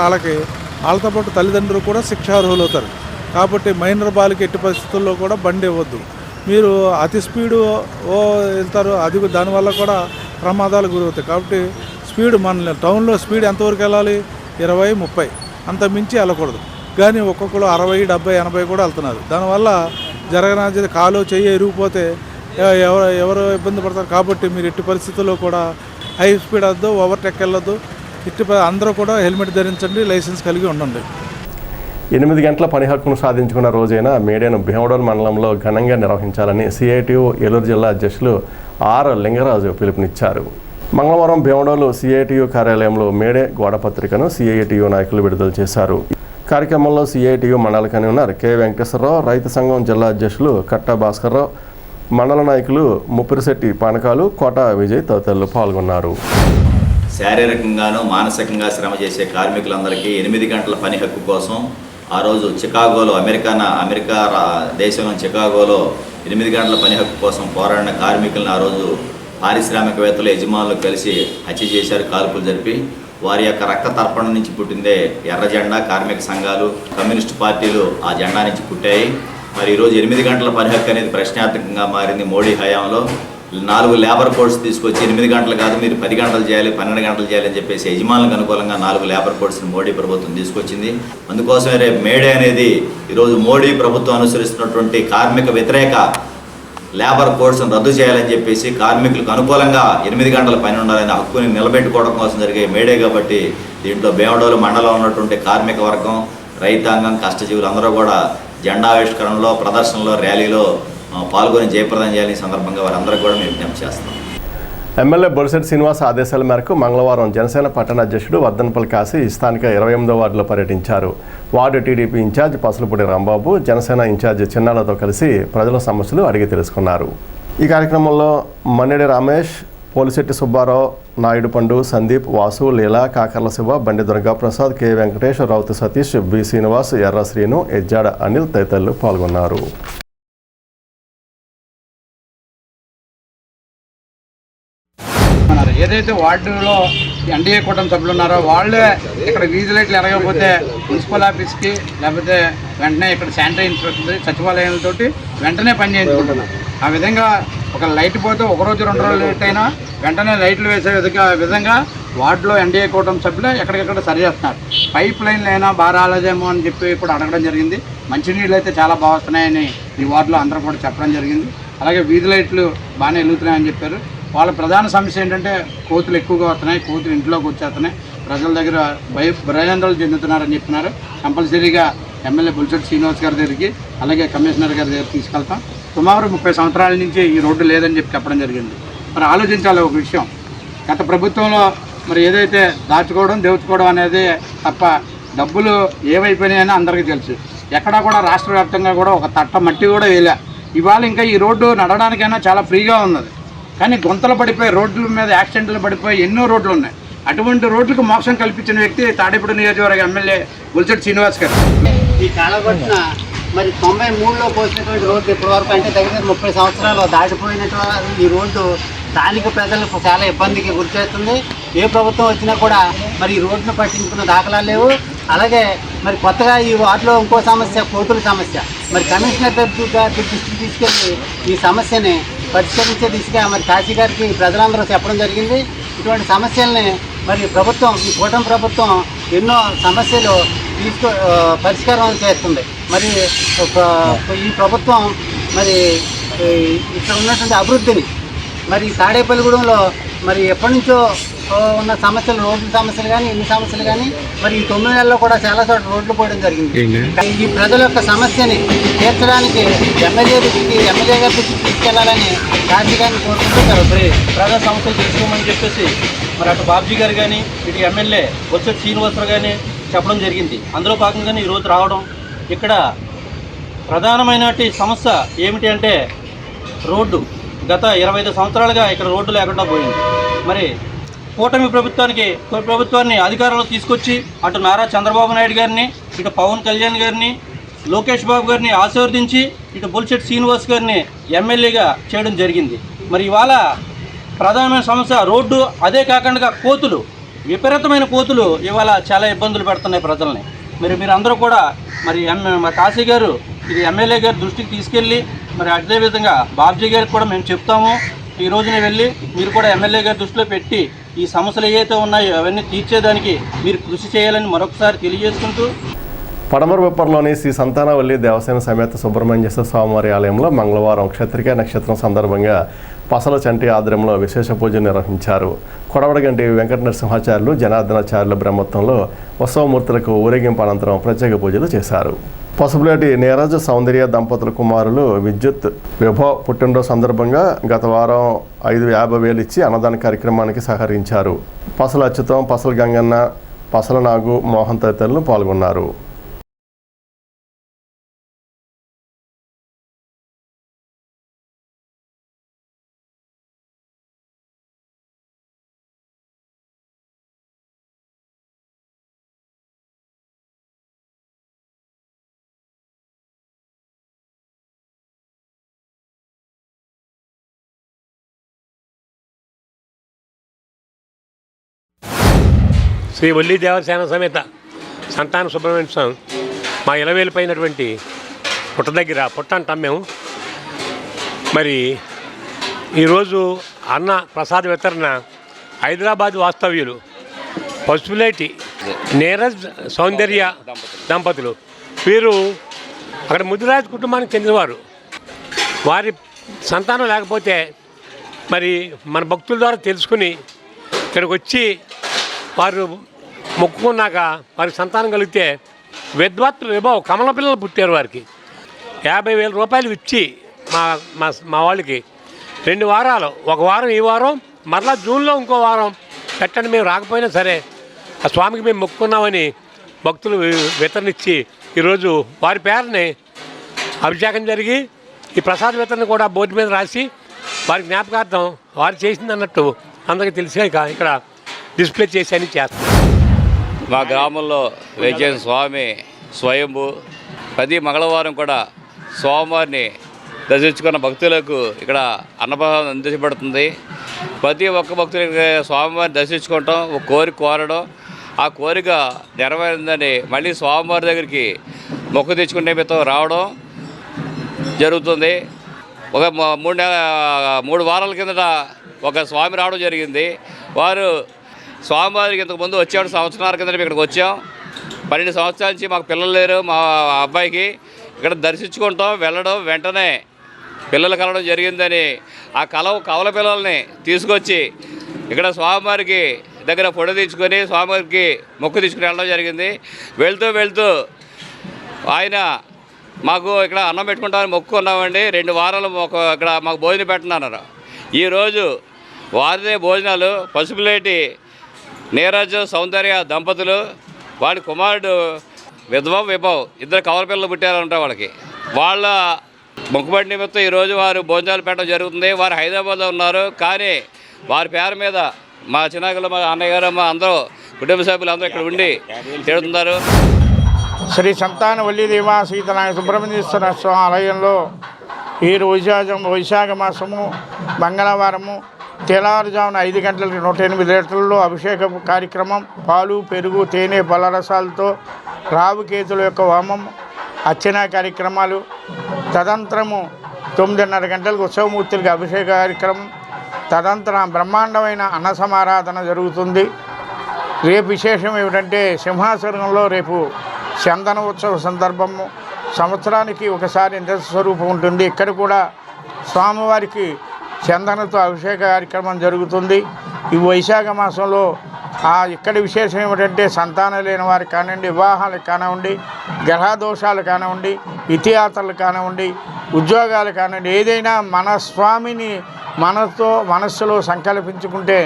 Speaker 15: వాళ్ళతో పాటు తల్లిదండ్రులు కూడా శిక్షార్హులు అవుతారు. కాబట్టి మైనర్ బాలుకి ఎట్టి పరిస్థితుల్లో కూడా బండి ఇవ్వద్దు. మీరు అతి స్పీడు వెళ్తారు, అది దానివల్ల కూడా ప్రమాదాలు గురవుతాయి. కాబట్టి స్పీడ్ మన టౌన్లో స్పీడ్ ఎంతవరకు వెళ్ళాలి? 20-30, అంత మించి వెళ్ళకూడదు. కానీ ఒక్కొక్కరు 60, 70, 80 కూడా వెళ్తున్నారు. దానివల్ల జరగనాది కాలు చెయ్యి ఎరిగిపోతే ఎవరు ఇబ్బంది పడతారు. కాబట్టి మీరు ఎట్టి పరిస్థితుల్లో కూడా హై స్పీడ్ వద్దు, ఓవర్టేక్ వెళ్ళొద్దు. అందరూ కూడా హెల్మెట్ ధరించండి, లైసెన్స్ కలిగి ఉండండి.
Speaker 1: 8 గంటల పని హక్కును సాధించుకున్న రోజైన మేడేను భీమడోల్ మండలంలో ఘనంగా నిర్వహించాలని సిఐటియు ఏలూరు జిల్లా అధ్యక్షులు ఆర్ లింగరాజు పిలుపునిచ్చారు. మంగళవారం భీమడోలు సిఐటియు కార్యాలయంలో మేడే గోడపత్రికను సిఐటియు నాయకులు విడుదల చేశారు. కార్యక్రమంలో సిఐటియు మండల కన్వీనర్ కె వెంకటేశ్వరరావు, రైతు సంఘం జిల్లా అధ్యక్షులు కట్టా భాస్కర్రావు, మండల నాయకులు ముప్పిరిశెట్టి పానకాలు, కోట విజయ్ తదితరులు పాల్గొన్నారు.
Speaker 16: శారీరకంగానూ మానసికంగా శ్రమ చేసే కార్మికులందరికీ 8 గంటల పని హక్కు కోసం ఆ రోజు చికాగోలో అమెరికా దేశంలో చికాగోలో 8 గంటల పని హక్కు కోసం పోరాడిన కార్మికులను ఆ రోజు పారిశ్రామికవేత్తలు యజమానులు కలిసి హత్య చేశారు, కాల్పులు జరిపి. వారి యొక్క రక్త తర్పణ నుంచి పుట్టిందే ఎర్ర జెండా. కార్మిక సంఘాలు, కమ్యూనిస్టు పార్టీలు ఆ జెండా నుంచి పుట్టాయి. మరి ఈరోజు 8 గంటల పని హక్కు అనేది ప్రశ్నార్థకంగా మారింది మోడీ హయాంలో. 4 లేబర్ కోడ్స్ తీసుకొచ్చి 8 గంటలు కాదు మీరు 10 గంటలు చేయాలి, 12 గంటలు చేయాలి అని చెప్పేసి యజమానులకు అనుకూలంగా 4 లేబర్ కోడ్స్ని మోడీ ప్రభుత్వం తీసుకొచ్చింది. అందుకోసమే రేపు మేడే అనేది ఈరోజు మోడీ ప్రభుత్వం అనుసరిస్తున్నటువంటి కార్మిక వ్యతిరేక లేబర్ కోడ్స్ను రద్దు చేయాలని చెప్పేసి కార్మికులకు అనుకూలంగా 8 గంటల పని ఉండాలని హక్కుని నిలబెట్టుకోవడం కోసం జరిగే మేడే. కాబట్టి దీంట్లో భీమడోలు మండలం ఉన్నటువంటి కార్మిక వర్గం, రైతాంగం, కష్టజీవులు అందరూ కూడా జెండావిష్కరణలో, ప్రదర్శనలో, ర్యాలీలో పాల్గొని జయప్రదం చేయాలని సందర్భంగా వారందరూ కూడా మేము విజ్ఞప్తి చేస్తాం.
Speaker 1: ఎమ్మెల్యే బొలిశెట్టి శ్రీనివాస్ ఆదేశాల మేరకు మంగళవారం జనసేన పట్టణ అధ్యక్షుడు వర్ధనపల్లి కాశీ స్థానిక 28వ వార్డులో పర్యటించారు. Ward TDP incharge Pasalapudi Rambabu, Janasena incharge చిన్నాలతో కలిసి ప్రజల సమస్యలు అడిగి తెలుసుకున్నారు. ఈ కార్యక్రమంలో మన్నెడి రమేష్, పోలిశెట్టి సుబ్బారావు, నాయుడు పండు, సందీప్, వాసు, లీలా, కాకర్ల శివ, బండి దుర్గాప్రసాద్, కె వెంకటేష్, రౌతు సతీష్, బి శ్రీనివాస్, ఎర్ర శ్రీను, ఎజ్జాడ అనిల్ తదితరులు పాల్గొన్నారు.
Speaker 17: ఏదైతే వార్డులో ఎన్డీఏ కూటమి సభ్యులు ఉన్నారో వాళ్ళే ఇక్కడ వీధి లైట్లు ఎరగకపోతే మున్సిపల్ ఆఫీస్కి లేకపోతే వెంటనే ఇక్కడ శానిటరీ ఇన్స్పెక్టర్ సచివాలయాలతో వెంటనే పని చేయించుకుంటున్నారు. ఆ విధంగా ఒక లైట్ పోతే 1 రోజు 2 రోజులు లేట్ అయినా వెంటనే లైట్లు వేసే విధంగా వార్డులో ఎన్డీఏ కూటమి సభ్యులు ఎక్కడికెక్కడ సరి చేస్తున్నారు. పైప్ లైన్లు అయినా బాగా రాలేదేమో అని చెప్పి కూడా అడగడం జరిగింది. మంచినీళ్ళు అయితే చాలా బాగా వస్తున్నాయని ఈ వార్డులో అందరూ కూడా చెప్పడం జరిగింది. అలాగే వీధి లైట్లు బాగానే వెలుగుతున్నాయని చెప్పారు. వాళ్ళ ప్రధాన సమస్య ఏంటంటే కోతులు ఎక్కువగా వస్తున్నాయి, కోతులు ఇంట్లోకి వచ్చేస్తున్నాయి, ప్రజల దగ్గర భయాందోళన చెందుతున్నారని చెప్తున్నారు. కంపల్సరీగా ఎమ్మెల్యే బొలిశెట్టి శ్రీనివాస్ గారి దగ్గరికి అలాగే కమిషనర్ గారి దగ్గరికి తీసుకెళ్తాం. సుమారు 30 సంవత్సరాల నుంచి ఈ రోడ్డు లేదని చెప్పడం జరిగింది. మరి ఆలోచించాలి ఒక విషయం, గత ప్రభుత్వంలో మరి ఏదైతే దాచుకోవడం దోచుకోవడం అనేది తప్ప డబ్బులు ఏమైపోయినాయని అందరికీ తెలుసు. ఎక్కడా కూడా రాష్ట్ర వ్యాప్తంగా కూడా ఒక తట్ట మట్టి కూడా వేయలే. ఇవాళ ఇంకా ఈ రోడ్డు నడవడానికైనా చాలా ఫ్రీగా ఉన్నది, కానీ గుంతలు పడిపోయి రోడ్ల మీద యాక్సిడెంట్లు పడిపోయి ఎన్నో రోడ్లు ఉన్నాయి. అటువంటి రోడ్లకు మోక్షం కల్పించిన వ్యక్తి తాడేపల్లి నియోజకవర్గ ఎమ్మెల్యే బొలిశెట్టి శ్రీనివాస్ గారు.
Speaker 18: ఈ కాలగొట్టిన మరి 93లో పోసినటువంటి రోడ్డు ఇప్పటివరకు అంటే దగ్గర 30 సంవత్సరాలు దాటిపోయినటువంటి ఈ రోడ్డు స్థానిక ప్రజలకు చాలా ఇబ్బందికి గురిచేస్తుంది. ఏ ప్రభుత్వం వచ్చినా కూడా మరి ఈ రోడ్డును పట్టించుకున్న దాఖలాలు లేవు. అలాగే మరి కొత్తగా ఈ వార్డులో ఇంకో సమస్య కోతుల సమస్య. మరి కమిషనర్ దృష్టికి తీసుకెళ్ళి ఈ సమస్యని పరిష్కరించే దిశగా మరి కాశీ గారికి ప్రజలందరూ చెప్పడం జరిగింది. ఇటువంటి సమస్యల్ని మరి ప్రభుత్వం, ఈ కూటమి ప్రభుత్వం ఎన్నో సమస్యలు పరిష్కారం చేస్తుంది. మరి ఈ ప్రభుత్వం మరి ఇక్కడ ఉన్నటువంటి అభివృద్ధిని మరి తాడేపల్లిగూడెంలో మరి ఎప్పటి నుంచో ఉన్న సమస్యలు, రోడ్ల సమస్యలు కానీ ఇన్ని సమస్యలు కానీ మరి ఈ 9 నెలల్లో కూడా చాలా చోట్ల రోడ్లు పోవడం జరిగింది. ఈ ప్రజల యొక్క సమస్యని తీర్చడానికి ఎమ్మెల్యే గారి దృష్టికి తీసుకెళ్లాలని కాశీ గారిని కోరుకుంటూ
Speaker 19: ప్రజా సమస్యలు తెలుసుకోమని చెప్పేసి మరి అటు బాబ్జీ గారు కానీ ఇటు ఎమ్మెల్యే బొలిశెట్టి శ్రీనివాసరావు కానీ చెప్పడం జరిగింది. అందులో భాగంగానే ఈరోజు రావడం. ఇక్కడ ప్రధానమైన సమస్య ఏమిటి అంటే రోడ్డు. గత 25 సంవత్సరాలుగా ఇక్కడ రోడ్డు లేకుండా పోయింది. మరి కూటమి ప్రభుత్వాన్ని అధికారంలో తీసుకొచ్చి అటు నారా చంద్రబాబు నాయుడు గారిని, ఇటు పవన్ కళ్యాణ్ గారిని, లోకేష్ బాబు గారిని ఆశీర్వదించి ఇటు బొలిశెట్టి శ్రీనివాస్ గారిని ఎమ్మెల్యేగా చేయడం జరిగింది. మరి ఇవాళ ప్రధానమైన సమస్య రోడ్డు. అదే కాకుండా కోతులు, విపరీతమైన కోతులు ఇవాళ చాలా ఇబ్బందులు పెడుతున్నాయి ప్రజల్ని. మీరు అందరూ కూడా మరి కాశీ గారు ఇది ఎమ్మెల్యే గారి దృష్టికి తీసుకెళ్ళి మరి అదేవిధంగా బాబ్జీ గారికి కూడా మేము చెప్తాము. ఈ రోజున వెళ్ళి మీరు కూడా ఎమ్మెల్యే గారి దృష్టిలో పెట్టి ఈ సమస్యలు ఏవైతే ఉన్నాయో అవన్నీ తీర్చేదానికి మీరు కృషి చేయాలని మరొకసారి తెలియజేసుకుంటూ,
Speaker 1: పడమరవిప్పర్లోని శ్రీ సంతానవల్లి దేవసేన సమేత సుబ్రహ్మణ్యేశ్వర స్వామివారి ఆలయంలో మంగళవారం క్షత్రిక నక్షత్రం సందర్భంగా పసల చంటి ఆధ్వర్యంలో విశేష పూజలు నిర్వహించారు. కొడవడగంటి వెంకట నరసింహాచార్యులు, జనార్దనాచార్యుల బ్రహ్మత్వంలో ఉత్సవమూర్తులకు ఊరేగింపు అనంతరం ప్రత్యేక పూజలు చేశారు. పసుపులేటి నీరజ్, సౌందర్య దంపతుల కుమారులు విద్యుత్ విభవ్ పుట్టినరోజు సందర్భంగా గత వారం 5,50,000 ఇచ్చి అన్నదాన కార్యక్రమానికి సహకరించారు. పసల అచ్యుతం, పసల గంగన్న, పసల నాగు, మోహన్ తదితరులు పాల్గొన్నారు.
Speaker 20: శ్రీ వల్లి దేవసేన సమేత సంతాన సుబ్రహ్మణ్య స్వామి మా ఇలవేలిపోయినటువంటి పుట్ట దగ్గర పుట్ట అంటాం మేము. మరి ఈరోజు అన్న ప్రసాద వితరణ హైదరాబాద్ వాస్తవ్యులు పసుపులేటి నీరజ్ సౌందర్య దంపతులు. వీరు అక్కడ ముదిరాజ్ కుటుంబానికి చెందినవారు. వారి సంతానం లేకపోతే మరి మన భక్తుల ద్వారా తెలుసుకుని ఇక్కడికి వచ్చి వారు మొక్కుకున్నాక వారికి సంతానం కలిగితే విద్వత్ విభావ కమల పిల్లలు పుట్టారు. వారికి 50,000 రూపాయలు ఇచ్చి మా వాళ్ళకి 2 వారాలు, ఒక వారం ఈ వారం, మరలా జూన్లో ఇంకో వారం పెట్టండి, మేము రాకపోయినా సరే ఆ స్వామికి మేము మొక్కుకున్నామని భక్తులు వితరణిచ్చి ఈరోజు వారి పేరుని అభిషేకం జరిగి ఈ ప్రసాద వితరణ కూడా బోర్డు మీద రాసి వారి జ్ఞాపకార్థం వారు చేసింది అన్నట్టు అందరికీ తెలిసాక ఇక్కడ డిస్ప్లే చేసి అని చేస్తాం.
Speaker 21: మా గ్రామంలో వేచేసిన స్వామి స్వయంభూ. ప్రతి మంగళవారం కూడా స్వామివారిని దర్శించుకున్న భక్తులకు ఇక్కడ అన్నప్రసాదం అందించబడుతుంది. ప్రతి ఒక్క భక్తులకి స్వామివారిని దర్శించుకోవటం, ఒక కోరిక కోరడం, ఆ కోరిక నెరవేరిందని మళ్ళీ స్వామివారి దగ్గరికి మొక్కు తెచ్చుకునే మిత్తం రావడం జరుగుతుంది. ఒక 3 వారాల కిందట ఒక స్వామి రావడం జరిగింది. వారు స్వామివారికి ఇంతకుముందు వచ్చాడు, సంవత్సరాల కింద ఇక్కడికి వచ్చాం. 12 సంవత్సరాల నుంచి మాకు పిల్లలు లేరు. మా అబ్బాయికి ఇక్కడ దర్శించుకుంటాం, వెళ్ళడం, వెంటనే పిల్లలు కలవడం జరిగిందని ఆ కవల పిల్లల్ని తీసుకొచ్చి ఇక్కడ స్వామివారికి దగ్గర ఫోటో తీసుకొని స్వామివారికి మొక్కు తీసుకుని వెళ్ళడం జరిగింది. వెళ్తూ ఆయన మాకు ఇక్కడ అన్నం పెట్టుకుంటామని మొక్కుకున్నామండి. 2 వారాలు ఇక్కడ మాకు భోజనం పెట్టినారు. ఈరోజు వారిదే భోజనాలు. పసుపులేటి నీరజ్ సౌందర్య దంపతులు, వాడి కుమారుడు విభవ్, 2 కవల పిల్లలు పుట్టారంట వాళ్ళకి. వాళ్ళ మొక్కుబడి నిమిత్తం ఈరోజు వారు భోజనాలు పెట్టడం జరుగుతుంది. వారు హైదరాబాద్లో ఉన్నారు, కానీ వారి పేరు మీద మా చిన్నగల, మా అన్నయ్య గారు, మా అందరూ కుటుంబ సభ్యులు అందరూ ఇక్కడ ఉండి చేరుతున్నారు.
Speaker 22: శ్రీ సంతాన వల్లీదేవ సీతనాయ సుబ్రహ్మణ్యేశ్వర స్వామి ఆలయంలో ఈ వైశాఖ మాసము మంగళవారము తెల్లవారుజామున 5 గంటలకి 108 లీటర్లలో అభిషేక కార్యక్రమం, పాలు, పెరుగు, తేనె, పళ్ళరసాలతో రావుకేతుల యొక్క హోమం, అర్చనా కార్యక్రమాలు, తదంతరము 9:30 గంటలకు ఉత్సవమూర్తులకి అభిషేక కార్యక్రమం, తదంతరం బ్రహ్మాండమైన అన్న సమారాధన జరుగుతుంది. రేపు విశేషం ఏమిటంటే సింహాసనంలో రేపు చందన ఉత్సవ సందర్భము. సంవత్సరానికి ఒకసారి నిరస స్వరూపం ఉంటుంది. ఇక్కడ కూడా స్వామివారికి చందనతో అభిషేక కార్యక్రమం జరుగుతుంది. ఈ వైశాఖ మాసంలో ఇక్కడ విశేషం ఏమిటంటే సంతానం లేని వారికి కానివ్వండి, వివాహాలకు కానివ్వండి, గ్రహదోషాలు కానివ్వండి, విద్యాయాత్రలు కానివ్వండి, ఉద్యోగాలు కానివ్వండి, ఏదైనా మన స్వామిని మనస్సులో సంకల్పించుకుంటే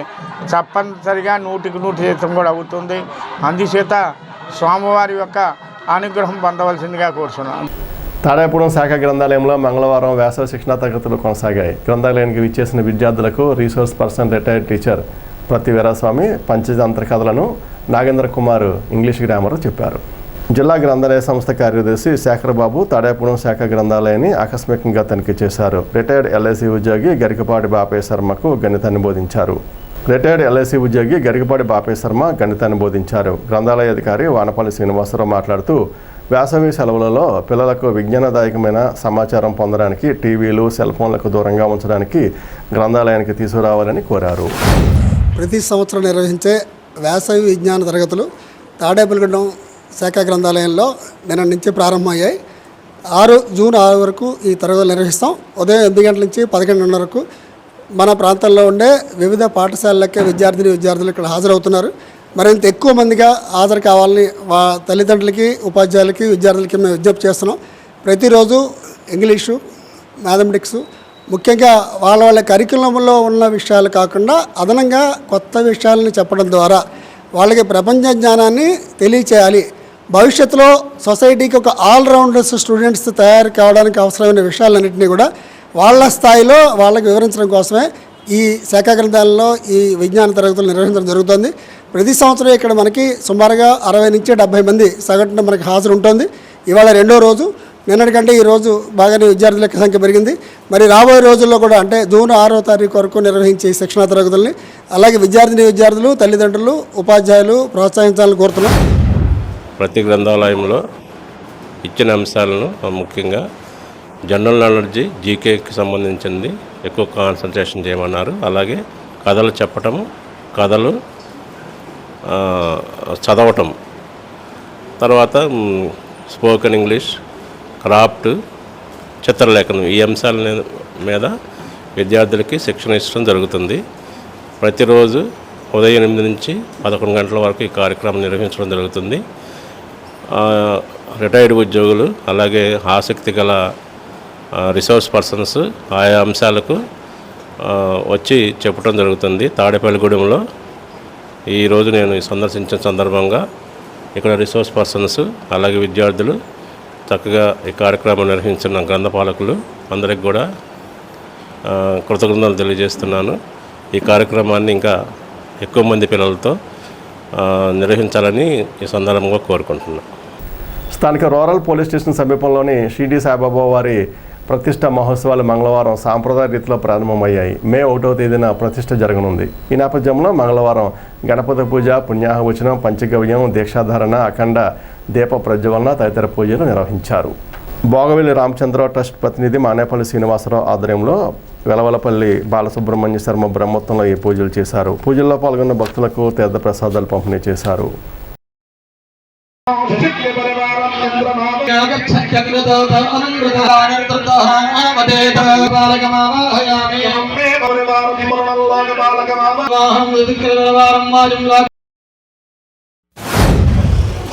Speaker 22: తప్పనిసరిగా 100% కూడా అవుతుంది. అందుచేత స్వామివారి యొక్క అనుగ్రహం పొందవలసిందిగా కోరుతున్నాను.
Speaker 1: తాడేపూడెం శాఖ గ్రంథాలయంలో మంగళవారం వేసవి శిక్షణా తరగతులు కొనసాగాయి. గ్రంథాలయానికి విచ్చేసిన విద్యార్థులకు రీసోర్స్ పర్సన్ రిటైర్డ్ టీచర్ ప్రతి వీరాస్వామి పంచతంత్ర కథలను నాగేంద్ర కుమార్ ఇంగ్లీష్ గ్రామర్ చెప్పారు. జిల్లా గ్రంథాలయ సంస్థ కార్యదర్శి శేఖరబాబు తాడేపూడెం శాఖ గ్రంథాలయాన్ని ఆకస్మికంగా తనిఖీ చేశారు. రిటైర్డ్ ఎల్ఐసి ఉద్యోగి గరికపాటి బాపయ్య శర్మకు గణితాన్ని బోధించారు. గణితాన్ని బోధించారు. గ్రంథాలయ అధికారి వానపల్లి శ్రీనివాసరావు మాట్లాడుతూ వేసవి సెలవులలో పిల్లలకు విజ్ఞానదాయకమైన సమాచారం పొందడానికి టీవీలు, సెల్ ఫోన్లకు దూరంగా ఉంచడానికి గ్రంథాలయానికి తీసుకురావాలని కోరారు.
Speaker 23: ప్రతి సంవత్సరం నిర్వహించే వేసవి విజ్ఞాన తరగతులు తాడేపల్లిగూడెం శాఖ గ్రంథాలయంలో నిన్న నుంచి ప్రారంభమయ్యాయి. జూన్ 6 వరకు ఈ తరగతులు నిర్వహిస్తాం. ఉదయం 8 గంటల నుంచి 11:30 వరకు మన ప్రాంతాల్లో ఉండే వివిధ పాఠశాలలకే విద్యార్థులు ఇక్కడ హాజరవుతున్నారు. మరింత ఎక్కువ మందిగా హాజరు కావాలని తల్లిదండ్రులకి, ఉపాధ్యాయులకి, విద్యార్థులకి మేము విజ్ఞప్తి చేస్తున్నాం. ప్రతిరోజు ఇంగ్లీషు, మ్యాథమెటిక్స్, ముఖ్యంగా వాళ్ళ కరికులంలో ఉన్న విషయాలు కాకుండా అదనంగా కొత్త విషయాలను చెప్పడం ద్వారా వాళ్ళకి ప్రపంచ జ్ఞానాన్ని తెలియచేయాలి. భవిష్యత్తులో సొసైటీకి ఒక ఆల్రౌండర్స్ స్టూడెంట్స్ తయారు కావడానికి అవసరమైన విషయాలన్నింటినీ కూడా వాళ్ళ స్థాయిలో వాళ్ళకి వివరించడం కోసమే ఈ శాఖా గ్రంథాలలో ఈ విజ్ఞాన తరగతులు నిర్వహించడం జరుగుతుంది. ప్రతి సంవత్సరం ఇక్కడ మనకి సుమారుగా 60 నుంచి 70 మంది సగటున మనకి హాజరు ఉంటుంది. ఇవాళ 2వ రోజు. నిన్నటికంటే ఈరోజు బాగానే విద్యార్థుల యొక్క సంఖ్య పెరిగింది. మరి రాబోయే రోజుల్లో కూడా అంటే జూన్ 6వ తారీఖు వరకు నిర్వహించే శిక్షణా తరగతుల్ని అలాగే విద్యార్థులు తల్లిదండ్రులు ఉపాధ్యాయులు ప్రోత్సహించాలని కోరుతున్నాం.
Speaker 2: ప్రతి గ్రంథాలయంలో ఇచ్చిన అంశాలను ముఖ్యంగా జనరల్ నాలెడ్జి జీకేకి సంబంధించింది ఎక్కువ కాన్సన్ట్రేషన్ చేయమన్నారు. అలాగే కథలు చెప్పటం, కథలు చదవటం, తర్వాత స్పోకెన్ ఇంగ్లీష్, క్రాఫ్ట్, చిత్రలేఖనం ఈ అంశాల మీద విద్యార్థులకి శిక్షణ ఇచ్చడం జరుగుతుంది. ప్రతిరోజు ఉదయం 8 నుంచి 11 గంటల వరకు ఈ కార్యక్రమం నిర్వహించడం జరుగుతుంది. రిటైర్డ్ ఉద్యోగులు అలాగే ఆసక్తి గల రిసోర్స్ పర్సన్స్ ఆయా అంశాలకు వచ్చి చెప్పడం జరుగుతుంది. తాడేపల్లిగూడెంలో ఈరోజు నేను సందర్శించిన సందర్భంగా ఇక్కడ రిసోర్స్ పర్సన్స్ అలాగే విద్యార్థులు చక్కగా ఈ కార్యక్రమం నిర్వహించిన గ్రంథపాలకులు అందరికి కూడా కృతజ్ఞతలు తెలియజేస్తున్నాను. ఈ కార్యక్రమాన్ని ఇంకా ఎక్కువ మంది పిల్లలతో నిర్వహించాలని ఈ సందర్భంగా కోరుకుంటున్నాను.
Speaker 1: స్థానిక రూరల్ పోలీస్ స్టేషన్ సమీపంలోని షిరిడి సాయిబాబా వారి ప్రతిష్ట మహోత్సవాలు మంగళవారం సాంప్రదాయ రీతిలో ప్రారంభమయ్యాయి. మే 1వ తేదీన ప్రతిష్ట జరగనుంది. ఈ నేపథ్యంలో మంగళవారం గణపతి పూజ, పుణ్యాహవచనం, పంచగవ్యం, దీక్షాధారణ, అఖండ దీప ప్రజ్వలన తదితర పూజలు నిర్వహించారు. భోగవెల్లి రామచంద్ర ట్రస్ట్ ప్రతినిధి మానేపల్లి శ్రీనివాసరావు ఆధ్వర్యంలో వెలవలపల్లి బాలసుబ్రహ్మణ్య శర్మ బ్రహ్మోత్సవంలో ఈ పూజలు చేశారు. పూజల్లో పాల్గొన్న భక్తులకు తీర్థ ప్రసాదాలు పంపిణీ చేశారు.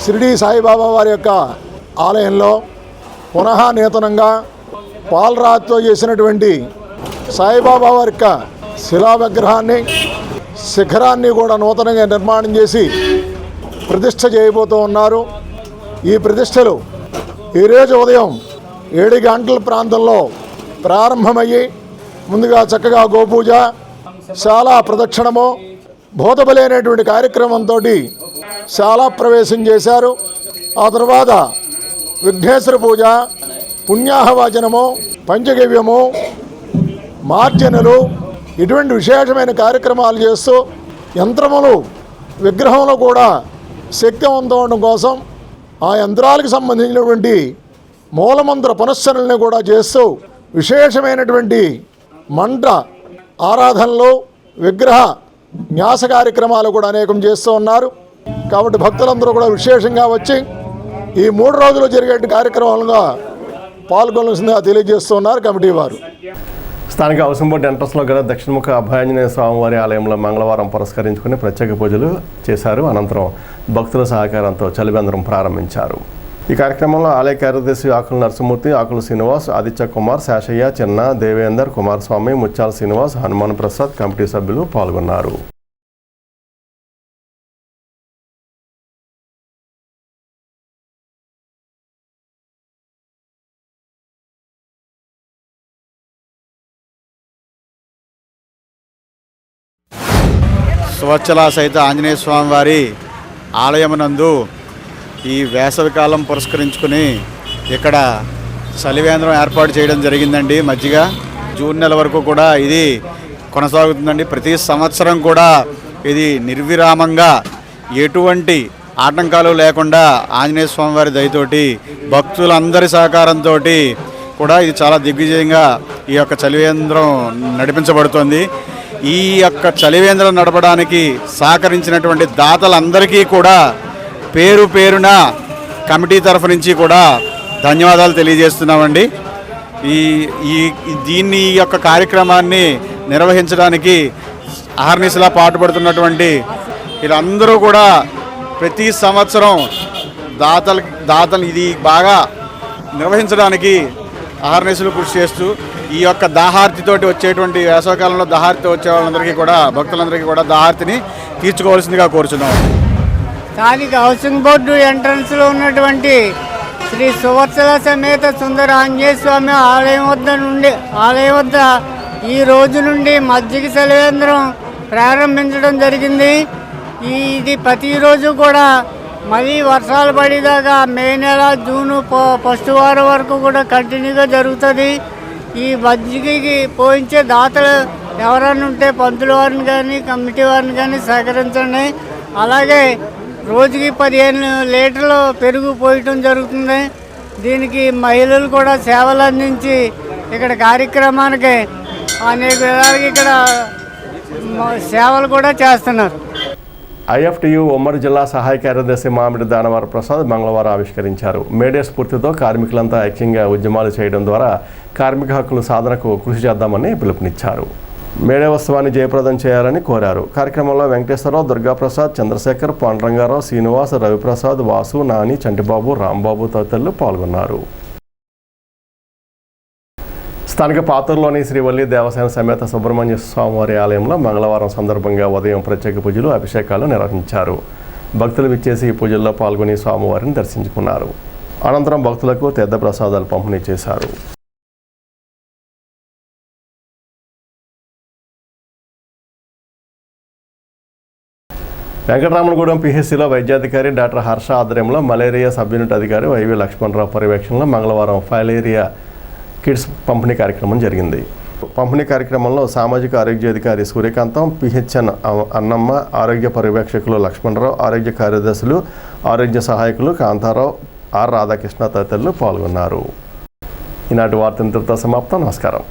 Speaker 5: షిరిడి సాయిబాబా వారి యొక్క ఆలయంలో పునః నూతనంగా పాలరాతితో చేసినటువంటి సాయిబాబా వారి యొక్క శిలా విగ్రహాన్ని, శిఖరాన్ని కూడా నూతనంగా నిర్మాణం చేసి ప్రతిష్ఠ చేయబోతూ ఉన్నారు. ఈ ప్రతిష్టలు ఈరోజు ఉదయం 7 గంటల ప్రాంతంలో ప్రారంభమయ్యి ముందుగా చక్కగా గోపూజ, శాలా ప్రదక్షిణము, భూతబలి అనేటువంటి కార్యక్రమంతో శాలా ప్రవేశం చేశారు. ఆ తర్వాత విఘ్నేశ్వర పూజ, పుణ్యాహవాచనము, పంచగవ్యము, మార్జనలు ఇటువంటి విశేషమైన కార్యక్రమాలు చేస్తూ యంత్రములు విగ్రహంలో కూడా శక్తివంతం ఉండడం కోసం ఆ యంత్రాలకు సంబంధించినటువంటి మూలమంత్ర పునశ్చరణని కూడా చేస్తూ విశేషమైనటువంటి మంత్ర ఆరాధనలు, విగ్రహ న్యాస కార్యక్రమాలు కూడా అనేకం చేస్తూ ఉన్నారు. కాబట్టి భక్తులందరూ కూడా విశేషంగా వచ్చి ఈ 3 రోజులు జరిగే కార్యక్రమాలుగా పాల్గొనాల్సిందిగా తెలియజేస్తూ ఉన్నారు కమిటీ వారు.
Speaker 1: స్థానిక హౌసింగ్ ఎంట్రన్స్లో గల దక్షిణముఖ అభయాంజనేయ స్వామివారి ఆలయంలో మంగళవారం పురస్కరించుకుని ప్రత్యేక పూజలు చేశారు. అనంతరం భక్తుల సహకారంతో చలివేంద్రం ప్రారంభించారు. ఈ కార్యక్రమంలో ఆలయ కార్యదర్శి ఆకుల నరసింహమూర్తి, ఆకుల శ్రీనివాస్, ఆదిత్య కుమార్, శేషయ్య, చిన్న, దేవేందర్, కుమారస్వామి, ముత్యాల శ్రీనివాస్, హనుమాన్ ప్రసాద్ కమిటీ సభ్యులు పాల్గొన్నారు.
Speaker 6: సువత్సల సహిత ఆంజనేయ స్వామి వారి ఆలయమునందు ఈ వేసవికాలం పురస్కరించుకుని ఇక్కడ చలివేంద్రం ఏర్పాటు చేయడం జరిగిందండి. మధ్యగ జూన్ నెల వరకు కూడా ఇది కొనసాగుతుందండి. ప్రతి సంవత్సరం కూడా ఇది నిర్విరామంగా ఎటువంటి ఆటంకాలు లేకుండా ఆంజనేయ స్వామి వారి దయతోటి భక్తులందరి సహకారంతో కూడా ఇది చాలా దిగ్విజయంగా ఈ యొక్క చలివేంద్రం నడిపించబడుతుంది. ఈ యొక్క చలివేంద్రం నడపడానికి సహకరించినటువంటి దాతలందరికీ కూడా పేరు పేరున కమిటీ తరఫు నుంచి కూడా ధన్యవాదాలు తెలియజేస్తున్నామండి. ఈ యొక్క కార్యక్రమాన్ని నిర్వహించడానికి అహర్నిశలా పాటుపడుతున్నటువంటి వీళ్ళందరూ కూడా ప్రతి సంవత్సరం దాతలు ఇది బాగా నిర్వహించడానికి అహర్నిశలు కృషి చేస్తూ ఈ యొక్క దాహార్తితోటి వచ్చేటువంటి వేసవకాలంలో దాహార్తి వచ్చే వాళ్ళందరికీ కూడా భక్తులందరికీ కూడా దాహార్తిని తీర్చుకోవాల్సిందిగా కోరుచున్నాం.
Speaker 24: స్థానిక హౌసింగ్ బోర్డు ఎంట్రన్స్లో ఉన్నటువంటి శ్రీ సువత్సల సమేత సుందర ఆంజనేయ స్వామి ఆలయం వద్ద ఈ రోజు నుండి మజ్జిగ చలివేంద్రం ప్రారంభించడం జరిగింది. ఇది ప్రతిరోజు కూడా మళ్ళీ వర్షాలు పడేదాకా మే నెల జూను ఫస్ట్ వారం వరకు కూడా కంటిన్యూగా జరుగుతుంది. ఈ మజ్జిగకి పోయించే దాతలు ఎవరైనా ఉంటే పంతుల వారిని కానీ కమిటీ వారిని కానీ సహకరించండి. అలాగే రోజుకి 15 లీటర్లు పెరుగు పోయటం జరుగుతుంది. దీనికి మహిళలు కూడా సేవలు అందించి ఇక్కడ కార్యక్రమానికి అనేక విధాలుగా ఇక్కడ సేవలు కూడా చేస్తున్నారు.
Speaker 1: ఐఎఫ్టియు ఉమ్మడి జిల్లా సహాయ కార్యదర్శి మామిడి దానవర ప్రసాద్ మంగళవారం ఆవిష్కరించారు. మేడే స్ఫూర్తితో కార్మికులంతా ఐక్యంగా ఉద్యమాలు చేయడం ద్వారా కార్మిక హక్కుల సాధనకు కృషి చేద్దామని పిలుపునిచ్చారు. మేడే ఉత్సవాన్ని జయప్రదం చేయాలని కోరారు. కార్యక్రమంలో వెంకటేశ్వరరావు, దుర్గాప్రసాద్, చంద్రశేఖర్, పాండురంగారావు, శ్రీనివాస్, రవిప్రసాద్, వాసు, నాని, చంటిబాబు, రాంబాబు తదితరులు పాల్గొన్నారు. స్థానిక పాతూరులోని శ్రీవల్లి దేవసేన సమేత సుబ్రహ్మణ్య స్వామివారి ఆలయంలో మంగళవారం సందర్భంగా ఉదయం ప్రత్యేక పూజలు, అభిషేకాలు నిర్వహించారు. భక్తులు విచ్చేసి ఈ పూజల్లో పాల్గొని స్వామివారిని దర్శించుకున్నారు. అనంతరం భక్తులకు తీర్థప్రసాదాలు పంపిణీ చేశారు. వెంకటరామనగూడెం పిహెచ్సిలో వైద్యాధికారి డాక్టర్ హర్ష ఆధ్వర్యంలో మలేరియా సబ్ యూనిట్ అధికారి వైవి లక్ష్మణరావు పర్యవేక్షణలో మంగళవారం ఫైలేరియా కిట్స్ పంపిణీ కార్యక్రమం జరిగింది. పంపిణీ కార్యక్రమంలో సామాజిక ఆరోగ్య అధికారి సూర్యకాంతం, పిహెచ్ఎన్ అన్నమ్మ, ఆరోగ్య పర్యవేక్షకులు లక్ష్మణరావు, ఆరోగ్య కార్యదర్శులు, ఆరోగ్య సహాయకులు కాంతారావు, ఆర్ రాధాకృష్ణ తదితరులు పాల్గొన్నారు. ఈనాటి వార్త ఇంతటితో సమాప్తం. నమస్కారం.